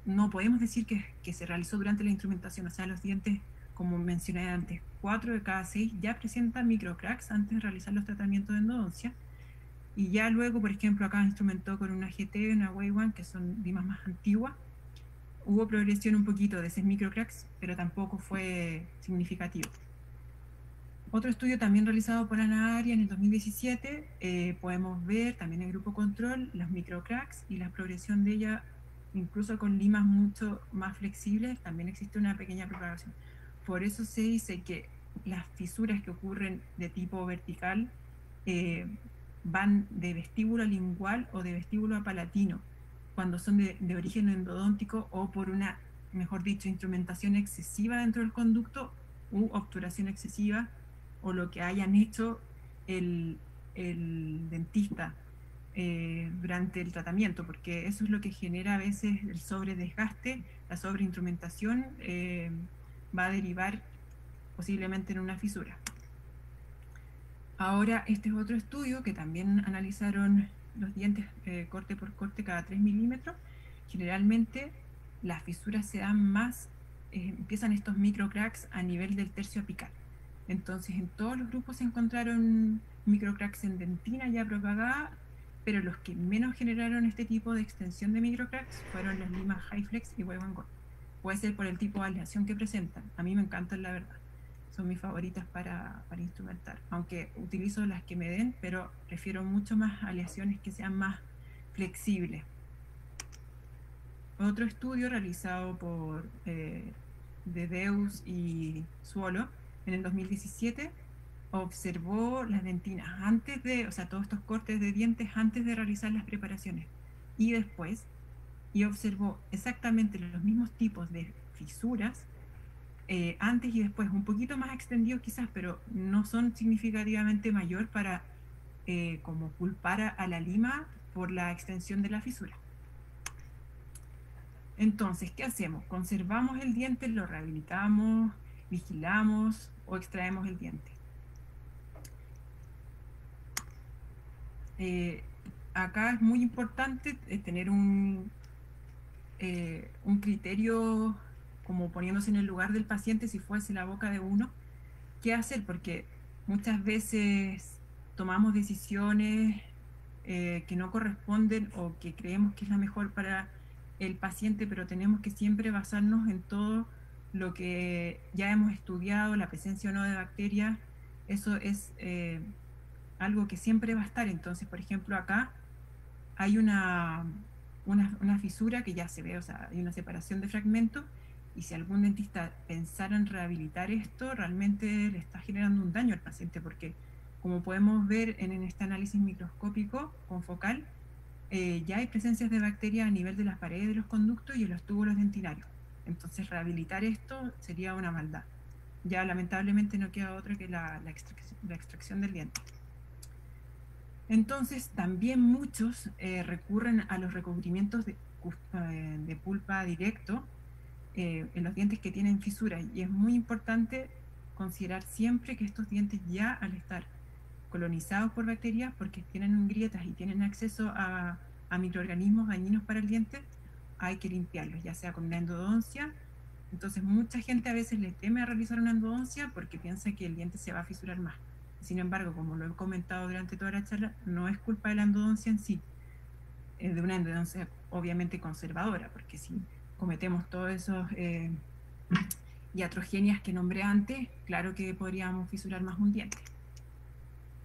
no podemos decir que se realizó durante la instrumentación, o sea, los dientes como mencioné antes, 4 de cada 6 ya presentan microcracks antes de realizar los tratamientos de endodoncia. Y ya luego, por ejemplo, acá instrumentó con una GT, una Wave One, que son limas más antiguas, hubo progresión un poquito de esos microcracks, pero tampoco fue significativo. Otro estudio también realizado por Ana Aria en el 2017, podemos ver también en el grupo control los microcracks y la progresión de ella, incluso con limas mucho más flexibles, también existe una pequeña propagación. Por eso se dice que las fisuras que ocurren de tipo vertical van de vestíbulo lingual o de vestíbulo a palatino, cuando son de origen endodóntico o por una, mejor dicho, instrumentación excesiva dentro del conducto u obturación excesiva, o lo que hayan hecho el dentista durante el tratamiento, porque eso es lo que genera a veces el sobredesgaste, la sobreinstrumentación va a derivar posiblemente en una fisura. Ahora, este es otro estudio que también analizaron los dientes corte por corte cada 3 milímetros. Generalmente las fisuras se dan más, empiezan estos microcracks a nivel del tercio apical. Entonces, en todos los grupos se encontraron microcracks en dentina ya propagada, pero los que menos generaron este tipo de extensión de microcracks fueron las limas Highflex y Wave Gold. Puede ser por el tipo de aleación que presentan. A mí me encantan, la verdad. Son mis favoritas para instrumentar. Aunque utilizo las que me den, pero prefiero mucho más aleaciones que sean más flexibles. Otro estudio realizado por Dedeus y Suolo en el 2017 observó las dentinas antes de, o sea, todos estos cortes de dientes antes de realizar las preparaciones y después, y observó exactamente los mismos tipos de fisuras antes y después, un poquito más extendidos quizás, pero no son significativamente mayor para como culpar a la lima por la extensión de la fisura. Entonces, ¿qué hacemos? ¿Conservamos el diente, lo rehabilitamos, vigilamos o extraemos el diente? Acá es muy importante tener un criterio como poniéndose en el lugar del paciente si fuese la boca de uno, qué hacer, porque muchas veces tomamos decisiones que no corresponden o que creemos que es la mejor para el paciente, pero tenemos que siempre basarnos en todo lo que ya hemos estudiado, la presencia o no de bacterias. Eso es algo que siempre va a estar. Entonces, por ejemplo, acá hay una fisura que ya se ve, o sea, hay una separación de fragmentos, y si algún dentista pensara en rehabilitar esto, realmente le está generando un daño al paciente, porque como podemos ver en este análisis microscópico confocal, ya hay presencias de bacterias a nivel de las paredes de los conductos y en los túbulos dentinarios. Entonces rehabilitar esto sería una maldad. Ya lamentablemente no queda otra que la extracción del diente. Entonces también muchos recurren a los recubrimientos de pulpa directo en los dientes que tienen fisuras, y es muy importante considerar siempre que estos dientes ya al estar colonizados por bacterias, porque tienen grietas y tienen acceso a microorganismos dañinos para el diente, hay que limpiarlos, ya sea con una endodoncia. Entonces mucha gente a veces le teme a realizar una endodoncia porque piensa que el diente se va a fisurar más. Sin embargo, como lo he comentado durante toda la charla, no es culpa de la endodoncia en sí, es de una endodoncia obviamente conservadora, porque si cometemos todos esos iatrogenias que nombré antes, claro que podríamos fisurar más un diente.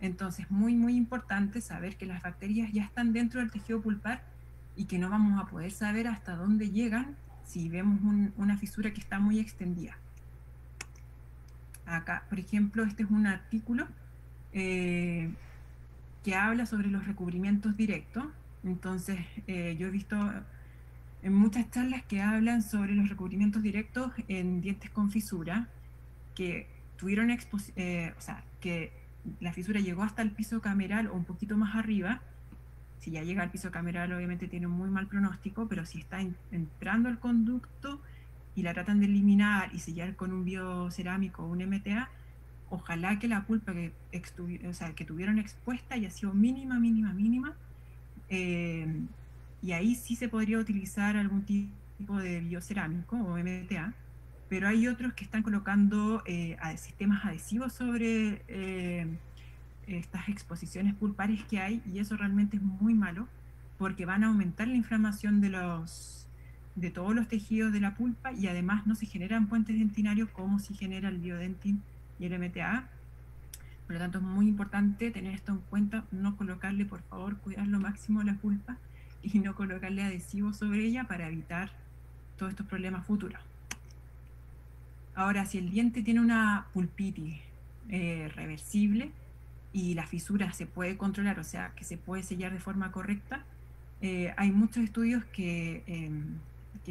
Entonces, muy importante saber que las bacterias ya están dentro del tejido pulpar y que no vamos a poder saber hasta dónde llegan si vemos una fisura que está muy extendida. Acá, por ejemplo, este es un artículo que habla sobre los recubrimientos directos. Entonces, yo he visto en muchas charlas que hablan sobre los recubrimientos directos en dientes con fisura, que tuvieron o sea, que la fisura llegó hasta el piso cameral o un poquito más arriba. Si ya llega al piso cameral, obviamente tiene un muy mal pronóstico, pero si está entrando al conducto y la tratan de eliminar y sellar con un biocerámico o un MTA, ojalá que la pulpa que tuvieron expuesta haya sido mínima, y ahí sí se podría utilizar algún tipo de biocerámico o MTA, pero hay otros que están colocando sistemas adhesivos sobre estas exposiciones pulpares que hay, y eso realmente es muy malo porque van a aumentar la inflamación de todos los tejidos de la pulpa, y además no se generan puentes dentinarios como si genera el Biodentin y el MTA. Por lo tanto, es muy importante tener esto en cuenta, no colocarle, por favor, cuidar lo máximo la pulpa y no colocarle adhesivos sobre ella para evitar todos estos problemas futuros. Ahora, si el diente tiene una pulpitis reversible y la fisura se puede controlar, o sea, que se puede sellar de forma correcta, hay muchos estudios que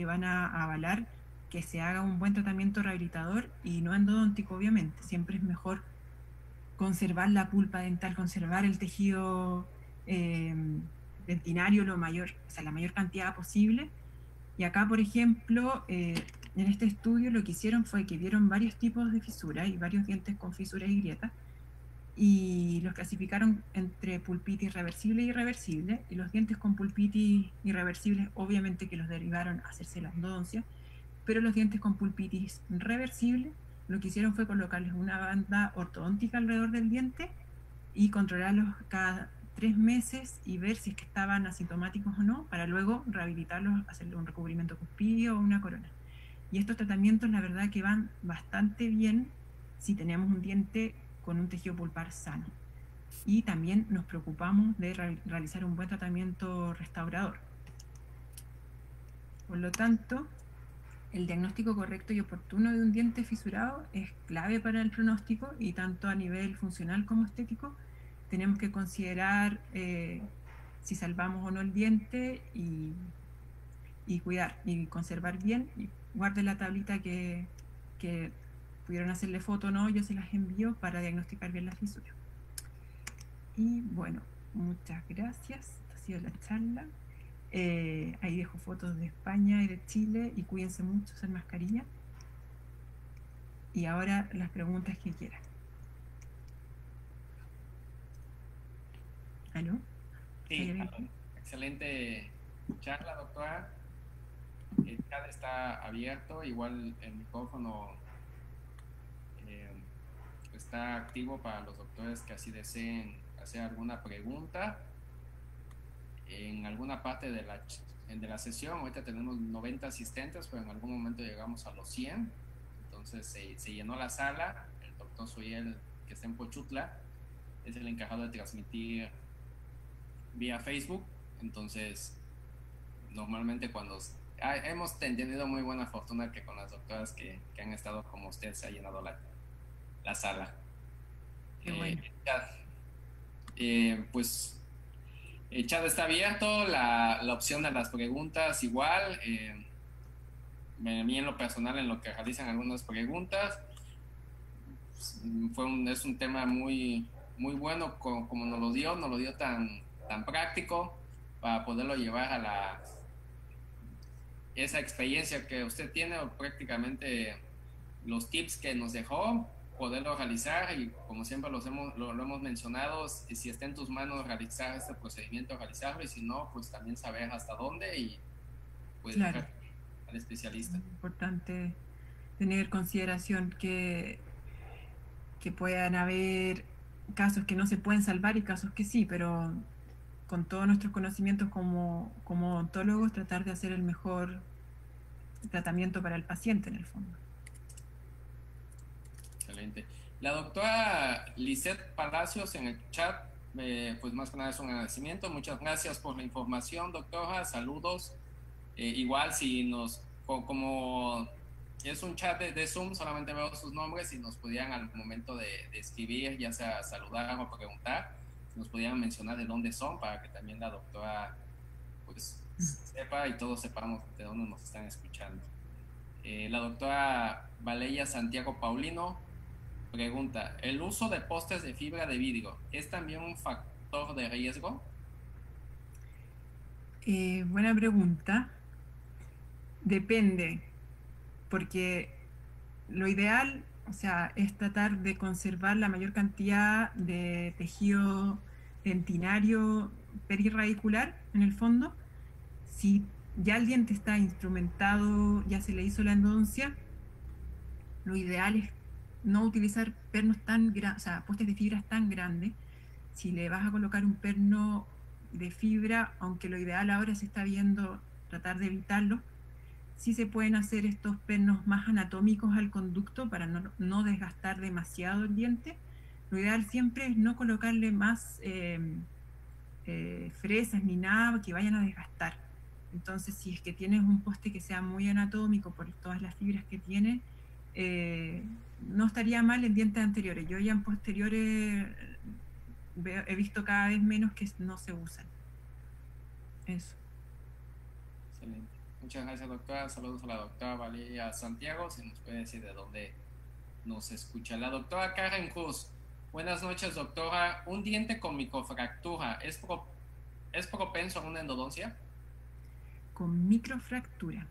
van a avalar que se haga un buen tratamiento rehabilitador y no endodóntico, obviamente. Siempre es mejor conservar la pulpa dental, conservar el tejido dentinario la mayor cantidad posible. Y acá, por ejemplo, en este estudio lo que hicieron fue que vieron varios tipos de fisuras y varios dientes con fisuras y grietas, y los clasificaron entre pulpitis reversible y irreversible, y los dientes con pulpitis irreversibles obviamente que los derivaron a hacerse la endodoncia, pero los dientes con pulpitis reversible lo que hicieron fue colocarles una banda ortodóntica alrededor del diente y controlarlos cada 3 meses y ver si es que estaban asintomáticos o no, para luego rehabilitarlos, hacerle un recubrimiento cuspídeo o una corona. Y estos tratamientos la verdad que van bastante bien si tenemos un diente con un tejido pulpar sano. Y también nos preocupamos de realizar un buen tratamiento restaurador. Por lo tanto, el diagnóstico correcto y oportuno de un diente fisurado es clave para el pronóstico, y tanto a nivel funcional como estético tenemos que considerar si salvamos o no el diente y cuidar y conservar bien. Y guarde la tablita que pudieron hacerle foto o no, yo se las envío para diagnosticar bien la fisura. Y bueno, muchas gracias. Esta ha sido la charla. Ahí dejo fotos de España y de Chile, y cuídense mucho, usen mascarilla. Y ahora las preguntas que quieran. ¿Aló? Sí, excelente charla, doctora. El chat está abierto, igual el micrófono está activo para los doctores que así deseen hacer alguna pregunta. En alguna parte de la sesión, ahorita tenemos 90 asistentes, pero en algún momento llegamos a los 100. Entonces se llenó la sala. El doctor Suriel, que está en Pochutla, es el encargado de transmitir vía Facebook. Entonces, normalmente cuando hemos tenido muy buena fortuna que con las doctoras que han estado como usted se ha llenado la sala. Qué bueno. Pues el chat está abierto, la opción de las preguntas igual. A mí en lo personal, en lo que realizan algunas preguntas, es un tema muy, muy bueno como nos lo dio tan práctico para poderlo llevar a esa experiencia que usted tiene, o prácticamente los tips que nos dejó, poderlo realizar. Y como siempre lo hemos mencionado, si está en tus manos realizar este procedimiento, realizarlo, y si no, pues también saber hasta dónde y pues claro, al especialista. es importante tener consideración que puedan haber casos que no se pueden salvar y casos que sí, pero con todos nuestros conocimientos como odontólogos tratar de hacer el mejor tratamiento para el paciente en el fondo. Excelente. La doctora Lisette Palacios en el chat, pues más que nada es un agradecimiento. Muchas gracias por la información, doctora. Saludos. Igual si como es un chat de Zoom, solamente veo sus nombres, y nos pudieran al momento de escribir, ya sea saludar o preguntar, nos pudieran mencionar de dónde son, para que también la doctora pues sepa y todos sepamos de dónde nos están escuchando. La doctora Valeria Santiago Paulino pregunta: ¿el uso de postes de fibra de vidrio es también un factor de riesgo? Buena pregunta. Depende, porque lo ideal, o sea, es tratar de conservar la mayor cantidad de tejido dentinario perirradicular en el fondo. Si ya el diente está instrumentado, ya se le hizo la endodoncia, Lo ideal es no utilizar pernos tan grandes, o sea, postes de fibras tan grandes. Si le vas a colocar un perno de fibra, aunque lo ideal ahora se está viendo tratar de evitarlo, sí se pueden hacer estos pernos más anatómicos al conducto para no desgastar demasiado el diente. Lo ideal siempre es no colocarle más fresas ni nada que vayan a desgastar. Entonces, si es que tienes un poste que sea muy anatómico por todas las fibras que tiene, no estaría mal en dientes anteriores. Yo ya en posteriores he visto cada vez menos que no se usan. Eso. Excelente. Muchas gracias, doctora. Saludos a la doctora Valeria Santiago. Si nos puede decir de dónde nos escucha. La doctora Karen Cruz. Buenas noches, doctora. ¿Un diente con microfractura es propenso a una endodoncia? Con microfractura.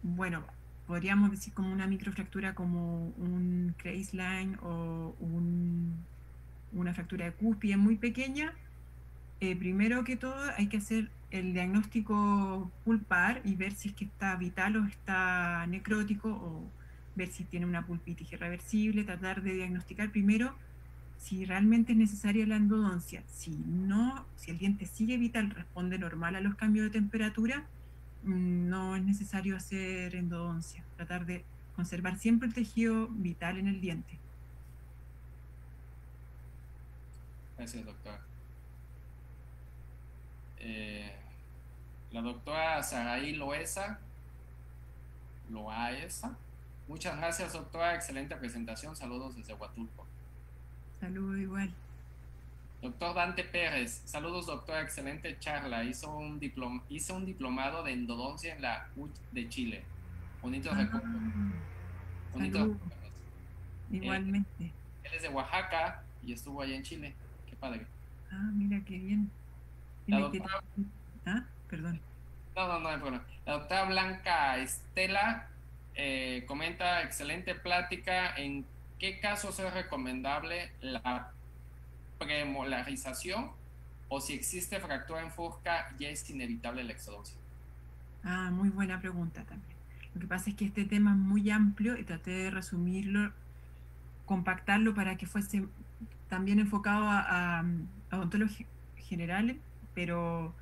Bueno, podríamos decir como una microfractura como un Kreislein o una fractura de cúspide muy pequeña. Primero que todo hay que hacer el diagnóstico pulpar y ver si es que está vital o está necrótico, o ver si tiene una pulpitis irreversible, tratar de diagnosticar primero si realmente es necesaria la endodoncia. Si no, si el diente sigue vital, responde normal a los cambios de temperatura, no es necesario hacer endodoncia. Tratar de conservar siempre el tejido vital en el diente. Gracias, doctora. La doctora Saraí Loesa. Muchas gracias, doctora. Excelente presentación. Saludos desde Huatulco. Saludos igual. Doctor Dante Pérez. Saludos, doctora. Excelente charla. Hizo un diplomado de endodoncia en la UT de Chile. Bonitos recuerdos. Bonitos recuerdos. Igualmente. Él es de Oaxaca y estuvo allá en Chile. Qué padre. Ah, mira qué bien. La doctora... Perdón. No hay problema. La doctora Blanca Estela comenta, excelente plática. ¿En qué casos es recomendable la premolarización o si existe fractura en furca ya es inevitable la exodoncia? Ah, muy buena pregunta también. Lo que pasa es que este tema es muy amplio y traté de resumirlo, compactarlo para que fuese también enfocado a odontólogos generales, pero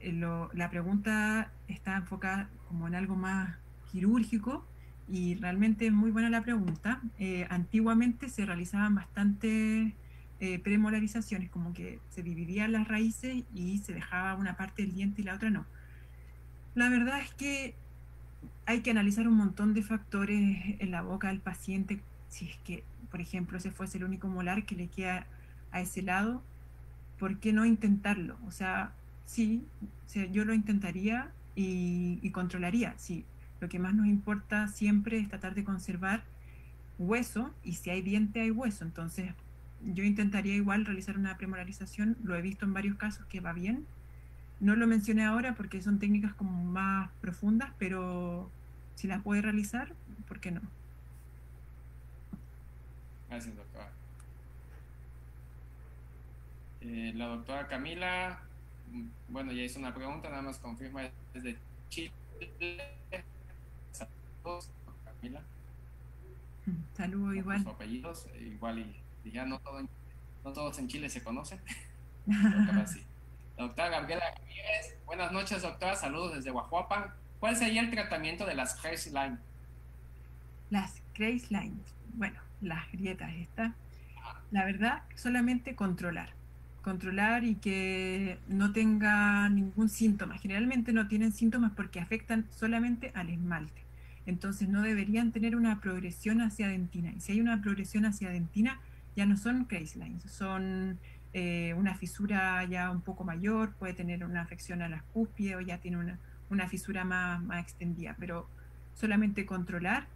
la pregunta está enfocada como en algo más quirúrgico y realmente es muy buena la pregunta. Antiguamente se realizaban bastantes premolarizaciones, como que se dividían las raíces y se dejaba una parte del diente y la otra no. La verdad es que hay que analizar un montón de factores en la boca del paciente. Si es que, por ejemplo, ese fuese el único molar que le queda a ese lado, ¿por qué no intentarlo? O sea, sí, yo lo intentaría y controlaría. Sí, lo que más nos importa siempre es tratar de conservar hueso, y si hay diente hay hueso. Entonces, yo intentaría igual realizar una premolarización. Lo he visto en varios casos que va bien. No lo mencioné ahora porque son técnicas como más profundas, pero si las puede realizar, ¿por qué no? Gracias, doctora. La doctora Camila, bueno, ya hizo una pregunta, nada más confirma desde Chile. Saludos, Camila. Saludos igual. Sus apellidos, igual y ya no todos en Chile se conocen. Sí. La doctora Gabriela Ramírez, buenas noches, doctora, saludos desde Guajuapan. ¿Cuál sería el tratamiento de las Kreislein? Las Kreislein, bueno, las grietas estas, la verdad, solamente controlar y que no tenga ningún síntoma. Generalmente no tienen síntomas porque afectan solamente al esmalte. Entonces no deberían tener una progresión hacia dentina. Y si hay una progresión hacia dentina, ya no son Kreislein, son una fisura ya un poco mayor, puede tener una afección a las cúspides o ya tiene una fisura más extendida, pero solamente controlar,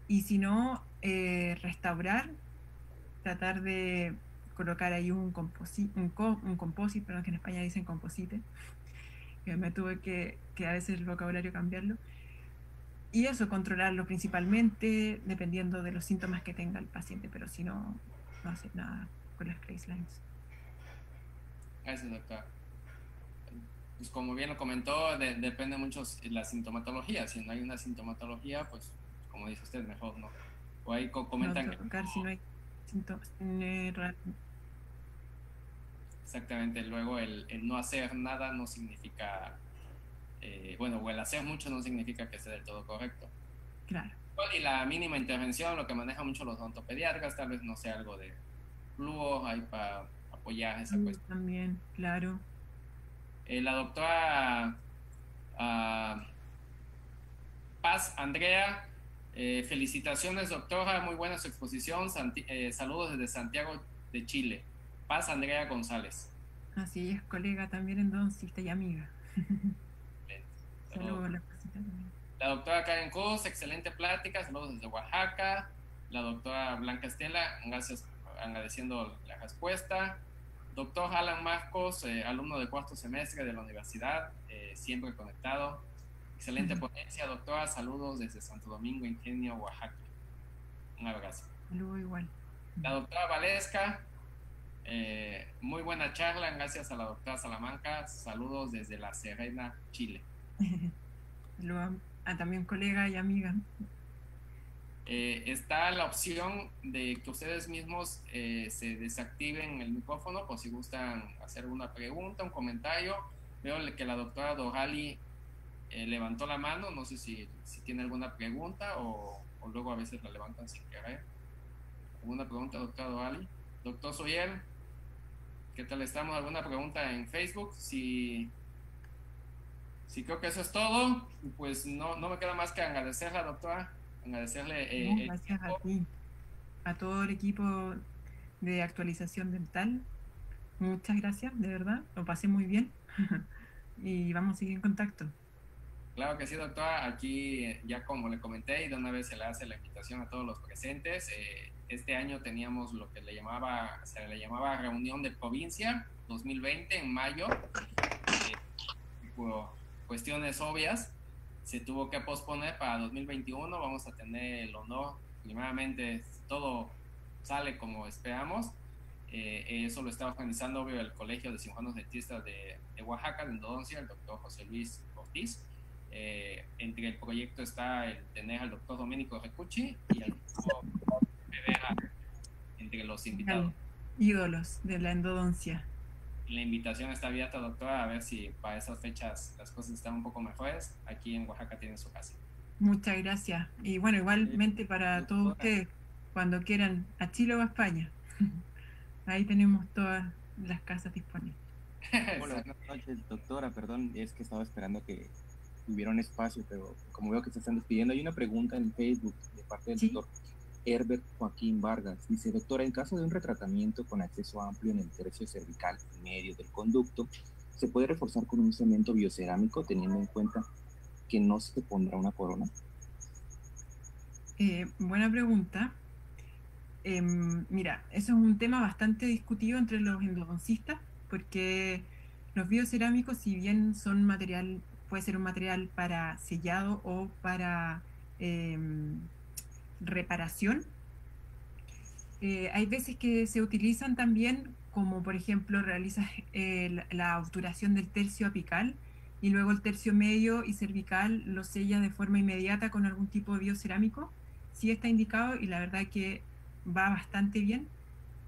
y si no, restaurar, tratar de colocar ahí un composite, perdón, que en España dicen composite, que me tuve que a veces el vocabulario cambiarlo. Y eso, controlarlo principalmente, dependiendo de los síntomas que tenga el paciente, pero si no, no hacer nada con las Kreisleins. Gracias, doctor. Pues como bien lo comentó, depende mucho de la sintomatología. Si no hay una sintomatología, pues como dice usted, mejor no. O ahí No comentan tocar si no hay síntomas. exactamente, luego el no hacer nada no significa, bueno, o el hacer mucho no significa que esté del todo correcto. Claro. Y la mínima intervención, lo que manejan mucho los odontopediatras, tal vez no sea algo de flúor ahí para apoyar esa cuestión. También, claro. La doctora Paz Andrea, felicitaciones doctora, muy buena su exposición, saludos desde Santiago de Chile. Paz Andrea González. Así es, colega también endodoncista y amiga. Saludos a la Pasita también. La doctora Karen Cruz, excelente plática, saludos desde Oaxaca. La doctora Blanca Estela, gracias, agradeciendo la respuesta. Doctor Alan Marcos, alumno de cuarto semestre de la universidad, siempre conectado. Excelente ponencia, doctora. Saludos desde Santo Domingo, Ingenio, Oaxaca. Un abrazo. Saludos igual. La doctora Valesca, muy buena charla. Gracias a la doctora Salamanca. Saludos desde La Serena, Chile. Saludos a también colega y amiga. Está la opción de que ustedes mismos se desactiven el micrófono por si gustan hacer una pregunta, un comentario. Veo que la doctora Dorali levantó la mano, no sé si tiene alguna pregunta o luego a veces la levantan sin querer. ¿Alguna pregunta, doctora Dorali? Doctor Soyer, ¿qué tal estamos? ¿Alguna pregunta en Facebook? Si creo que eso es todo, pues no me queda más que agradecerla, doctora. Agradecerle gracias a ti, a todo el equipo de actualización dental. Muchas gracias, de verdad, lo pasé muy bien. Y vamos a seguir en contacto. Claro que sí, doctora. Aquí ya como le comenté y de una vez se le hace la invitación a todos los presentes. Este año teníamos lo que se le llamaba reunión de provincia 2020 en mayo. Por cuestiones obvias se tuvo que posponer para 2021. Vamos a tener el honor, primeramente, todo sale como esperamos. Eso lo está organizando obvio el Colegio de Cirujanos Dentistas de Oaxaca, de endodoncia, el doctor José Luis Ortiz. Entre el proyecto está el tener al doctor Domenico Recucci y al doctor Rivera entre los invitados. Ídolos de la endodoncia. La invitación está abierta, doctora, a ver si para esas fechas las cosas están un poco mejores. Aquí en Oaxaca tiene su casa. Muchas gracias. Y bueno, igualmente para todos ustedes, cuando quieran, a Chile o a España. Ahí tenemos todas las casas disponibles. Hola, buenas noches, doctora. Perdón, es que estaba esperando que hubiera un espacio, pero como veo que se están despidiendo, hay una pregunta en Facebook de parte del doctor Herbert Joaquín Vargas. Dice, doctora, en caso de un retratamiento con acceso amplio en el tercio cervical y medio del conducto, ¿se puede reforzar con un cemento biocerámico teniendo en cuenta que no se pondrá una corona? Buena pregunta. Mira, eso es un tema bastante discutido entre los endodoncistas, porque los biocerámicos, si bien son material, puede ser un material para sellado o para reparación, hay veces que se utilizan también, como por ejemplo realizas la obturación del tercio apical y luego el tercio medio y cervical lo sellas de forma inmediata con algún tipo de biocerámico. Sí está indicado y la verdad que va bastante bien,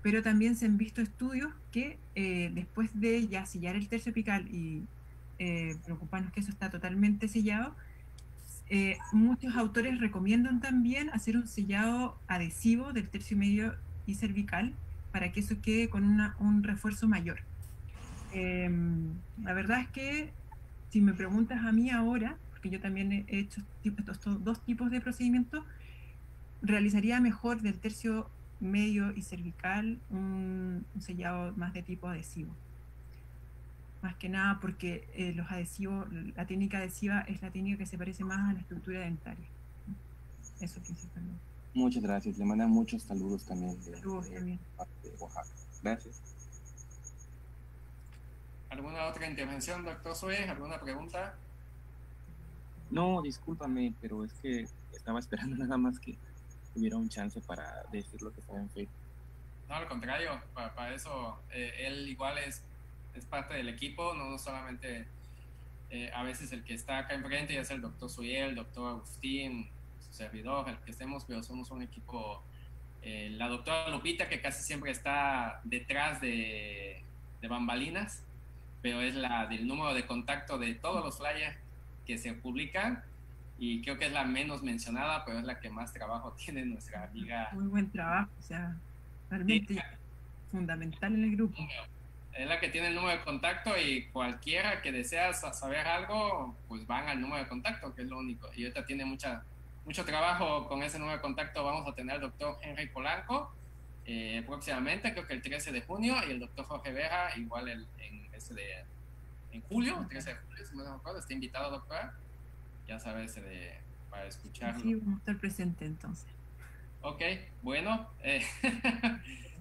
pero también se han visto estudios que después de ya sellar el tercio apical y preocuparnos que eso está totalmente sellado, muchos autores recomiendan también hacer un sellado adhesivo del tercio medio y cervical para que eso quede con un refuerzo mayor. La verdad es que si me preguntas a mí ahora, porque yo también he hecho estos dos tipos de procedimientos, realizaría mejor del tercio medio y cervical un sellado más de tipo adhesivo. Más que nada porque los adhesivos, la técnica adhesiva es la técnica que se parece más a la estructura dentaria. Eso principalmente. Muchas gracias. Le mandan muchos saludos también de parte de Oaxaca. Gracias. ¿Alguna otra intervención, doctor Sue? ¿Alguna pregunta? No, discúlpame, pero es que estaba esperando nada más que hubiera un chance para decir lo que estaba en Facebook. No, al contrario, para eso él igual es parte del equipo, no solamente a veces el que está acá enfrente, ya sea el doctor Suyel, el doctor Agustín, su servidor, el que estemos, pero somos un equipo. La doctora Lupita, que casi siempre está detrás de bambalinas, pero es la del número de contacto de todos los flyers que se publican, y creo que es la menos mencionada, pero es la que más trabajo tiene nuestra amiga. Muy buen trabajo, o sea, realmente sí, fundamental en el grupo. Es la que tiene el número de contacto, y cualquiera que desea saber algo, pues van al número de contacto, que es lo único. Y ahorita tiene mucho trabajo con ese número de contacto. Vamos a tener al doctor Henry Polanco próximamente, creo que el 13 de junio, y el doctor Jorge Vera igual en julio, el 13 de julio, si no me acuerdo, está invitado, doctora. Ya sabes, para escucharlo. Sí, vamos a estar presentes entonces. Ok, bueno.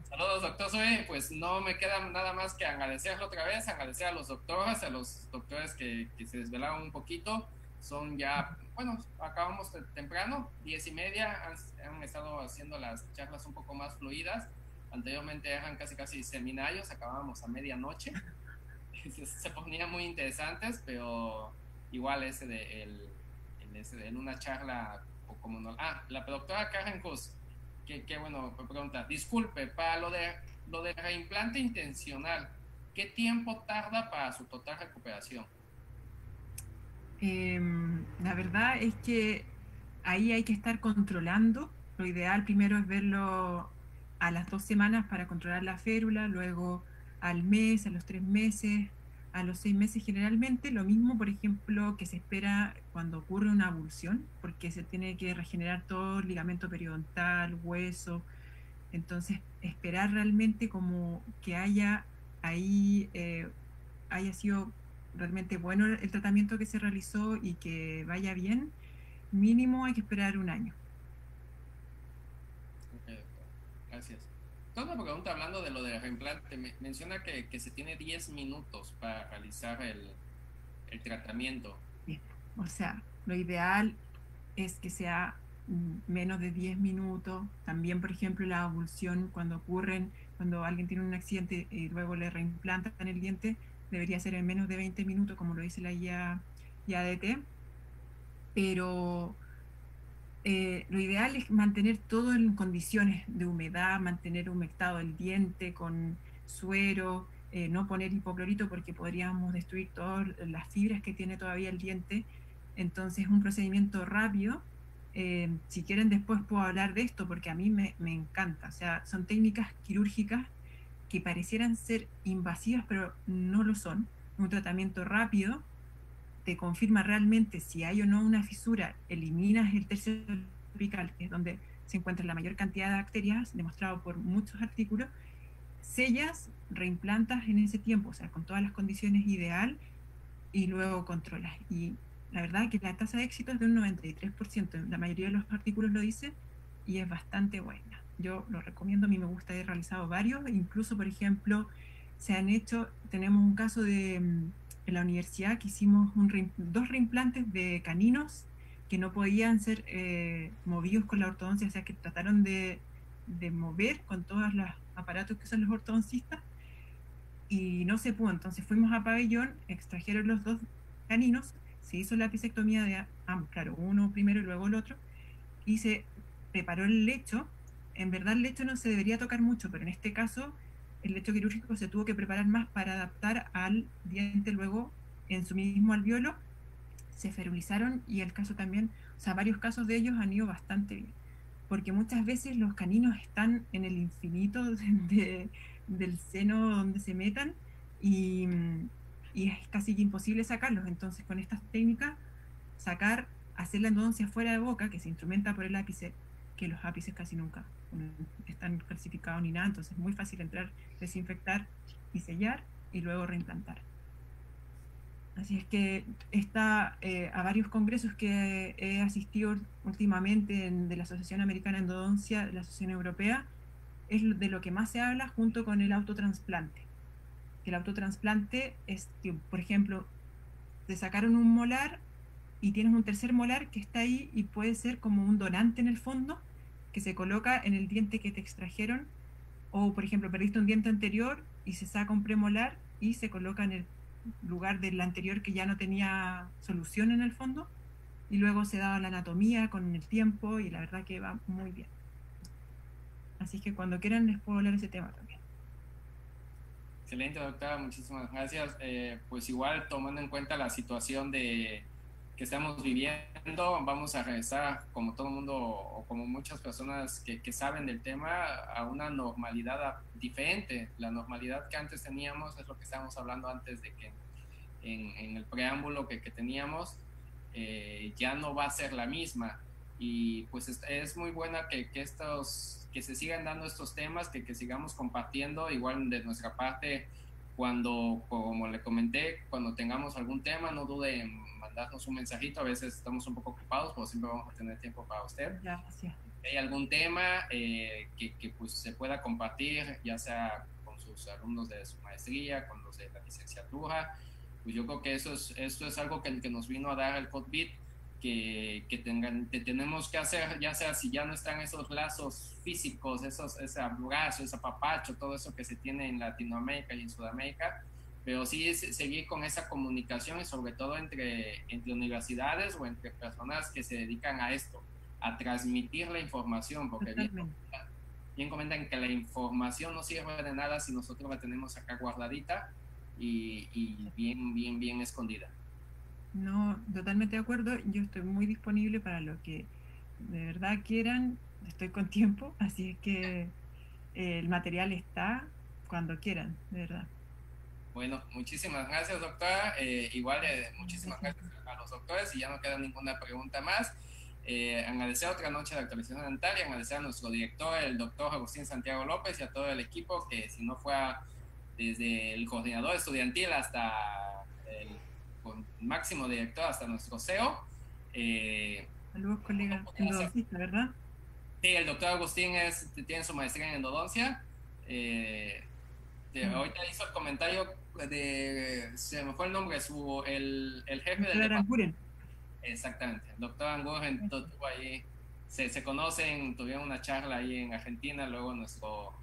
Saludos, doctor Zoe. Pues no me queda nada más que agradecerlo otra vez, agradecer a los doctores que se desvelaron un poquito. Son ya, bueno, acabamos temprano, 10:30, han estado haciendo las charlas un poco más fluidas. Anteriormente eran casi seminarios, acabábamos a medianoche. Se ponían muy interesantes, pero igual en una charla como no. La doctora Karen Hus, que bueno, me pregunta, disculpe, para lo de reimplante intencional, ¿qué tiempo tarda para su total recuperación? La verdad es que ahí hay que estar controlando. Lo ideal primero es verlo a las 2 semanas para controlar la férula, luego al mes, a los 3 meses, a los 6 meses generalmente. Lo mismo, por ejemplo, que se espera cuando ocurre una avulsión, porque se tiene que regenerar todo el ligamento periodontal, hueso. Entonces, esperar realmente como que haya ahí, haya sido realmente bueno el tratamiento que se realizó y que vaya bien, mínimo hay que esperar 1 año. Ok, doctor. Gracias. Entonces me pregunta, hablando de lo del reimplante, menciona que se tiene 10 minutos para realizar el tratamiento. Bien. O sea, lo ideal es que sea menos de 10 minutos. También, por ejemplo, la avulsión, cuando alguien tiene un accidente y luego le reimplantan el diente, debería ser en menos de 20 minutos, como lo dice la guía ADT. Pero lo ideal es mantener todo en condiciones de humedad, mantener humectado el diente con suero, no poner hipoclorito porque podríamos destruir todas las fibras que tiene todavía el diente. Entonces es un procedimiento rápido. Si quieren después puedo hablar de esto porque a mí me encanta. O sea, son técnicas quirúrgicas que parecieran ser invasivas, pero no lo son. Un tratamiento rápido, te confirma realmente si hay o no una fisura, eliminas el tercio apical, que es donde se encuentra la mayor cantidad de bacterias, demostrado por muchos artículos, sellas, reimplantas en ese tiempo, o sea, con todas las condiciones ideal, y luego controlas. Y la verdad que la tasa de éxito es de un 93%, la mayoría de los artículos lo dice, y es bastante buena. Yo lo recomiendo, a mí me gusta, he realizado varios, incluso, por ejemplo, tenemos un caso en la universidad que hicimos 2 reimplantes de caninos que no podían ser movidos con la ortodoncia, o sea que trataron de mover con todos los aparatos que usan los ortodoncistas y no se pudo. Entonces fuimos a pabellón, extrajeron los 2 caninos, se hizo la apicectomía de ambos, claro, uno primero y luego el otro, y se preparó el lecho. En verdad el lecho no se debería tocar mucho, pero en este caso el lecho quirúrgico se tuvo que preparar más para adaptar al diente luego en su mismo alveolo. Se ferulizaron y el caso también, o sea, varios casos de ellos han ido bastante bien, porque muchas veces los caninos están en el infinito del seno donde se metan y es casi imposible sacarlos. Entonces con estas técnicas, hacer la endodoncia fuera de boca, que se instrumenta por el ápice, que los ápices casi nunca están calcificados ni nada, entonces es muy fácil entrar, desinfectar y sellar y luego reimplantar. Así es que a varios congresos que he asistido últimamente de la Asociación Americana de Endodoncia, de la Asociación Europea, es de lo que más se habla junto con el autotransplante. El autotransplante es que, por ejemplo, te sacaron un molar y tienes un tercer molar que está ahí y puede ser como un donante en el fondo que se coloca en el diente que te extrajeron, o por ejemplo perdiste un diente anterior y se saca un premolar y se coloca en el lugar del anterior que ya no tenía solución en el fondo, y luego se daba la anatomía con el tiempo y la verdad que va muy bien. Así que cuando quieran les puedo hablar de ese tema también. Excelente, doctora, muchísimas gracias. Pues igual tomando en cuenta la situación que estamos viviendo, vamos a regresar, como todo el mundo o como muchas personas que saben del tema, a una normalidad diferente. La normalidad que antes teníamos es lo que estábamos hablando antes de que en el preámbulo que teníamos, ya no va a ser la misma. Y pues es muy buena que se sigan dando estos temas, que sigamos compartiendo, igual de nuestra parte, cuando, como le comenté, cuando tengamos algún tema, no dude en mandarnos un mensajito. A veces estamos un poco ocupados, pero siempre vamos a tener tiempo para usted. Gracias. Si hay algún tema que pues se pueda compartir, ya sea con sus alumnos de su maestría, con los de la licenciatura, pues yo creo que esto es algo que nos vino a dar el COVID, que tenemos que hacer, ya sea si ya no están esos lazos físicos, ese abrazo, ese apapacho, todo eso que se tiene en Latinoamérica y en Sudamérica, pero sí seguir con esa comunicación y sobre todo entre entre o personas que se dedican a esto, a transmitir la información, porque bien comentan que la información no sirve de nada si nosotros la tenemos acá guardadita y bien escondida. No, totalmente de acuerdo. Yo estoy muy disponible para lo que de verdad quieran. Estoy con tiempo, así es que el material está cuando quieran, de verdad. Bueno, muchísimas gracias, doctora. Igual, muchísimas gracias a los doctores y ya no queda ninguna pregunta más. Agradecer otra noche de actualización dental y agradecer a nuestro director, el doctor Agustín Santiago López, y a todo el equipo, que si no fuera desde el coordinador estudiantil hasta el máximo director, hasta nuestro CEO. Saludos, colega endodoncista, ¿verdad? Sí, el doctor Agustín tiene su maestría en endodoncia. Ahorita hizo el comentario se me fue el nombre, el jefe del departamento. Exactamente, el doctor Anguren estuvo ahí, se conocen, tuvieron una charla ahí en Argentina, luego nuestro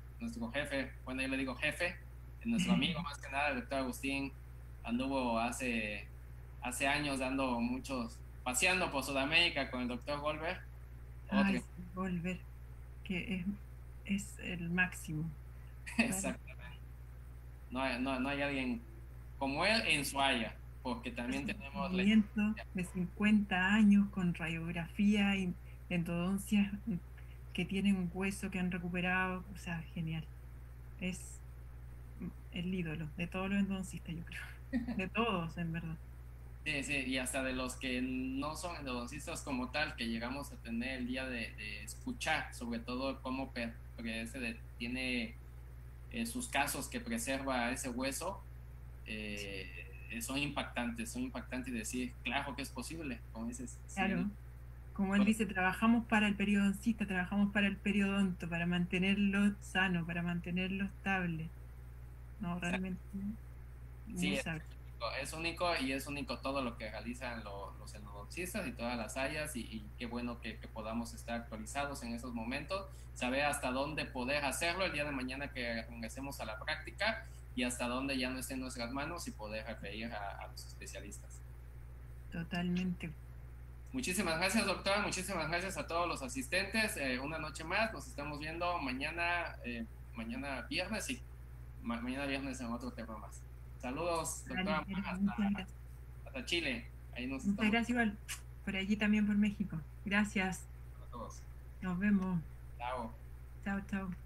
jefe, bueno, yo le digo jefe, nuestro amigo más que nada, el doctor Agustín, anduvo hace años paseando por Sudamérica con el doctor Goldberg. Ay, Goldberg, que es el máximo. Exactamente. No hay alguien como él en su área, porque también tenemos de 50 años con radiografía y endodoncias que tienen un hueso que han recuperado, o sea, genial. Es el ídolo de todos los endodoncistas, yo creo. De todos, en verdad. Sí, y hasta de los que no son endodoncistas como tal, que llegamos a tener el día de escuchar, sobre todo cómo tiene sus casos que preserva ese hueso, son impactantes y decir, claro que es posible, como dices. Claro, sí. como él dice, trabajamos para el periodoncista, trabajamos para el periodonto, para mantenerlo sano, para mantenerlo estable. No, realmente. Sí, es único y es único todo lo que realizan los endodoncistas y todas las áreas, y qué bueno que podamos estar actualizados en esos momentos, saber hasta dónde poder hacerlo el día de mañana que regresemos a la práctica y hasta dónde ya no esté en nuestras manos y poder referir a los especialistas. Totalmente. Muchísimas gracias, doctora, muchísimas gracias a todos los asistentes. Una noche más, nos estamos viendo mañana viernes y mañana viernes en otro tema más. Saludos, doctora, hasta Chile. Ahí muchas gracias, igual. Por allí también por México. Gracias. A todos. Nos vemos. Chao. Chao, chao.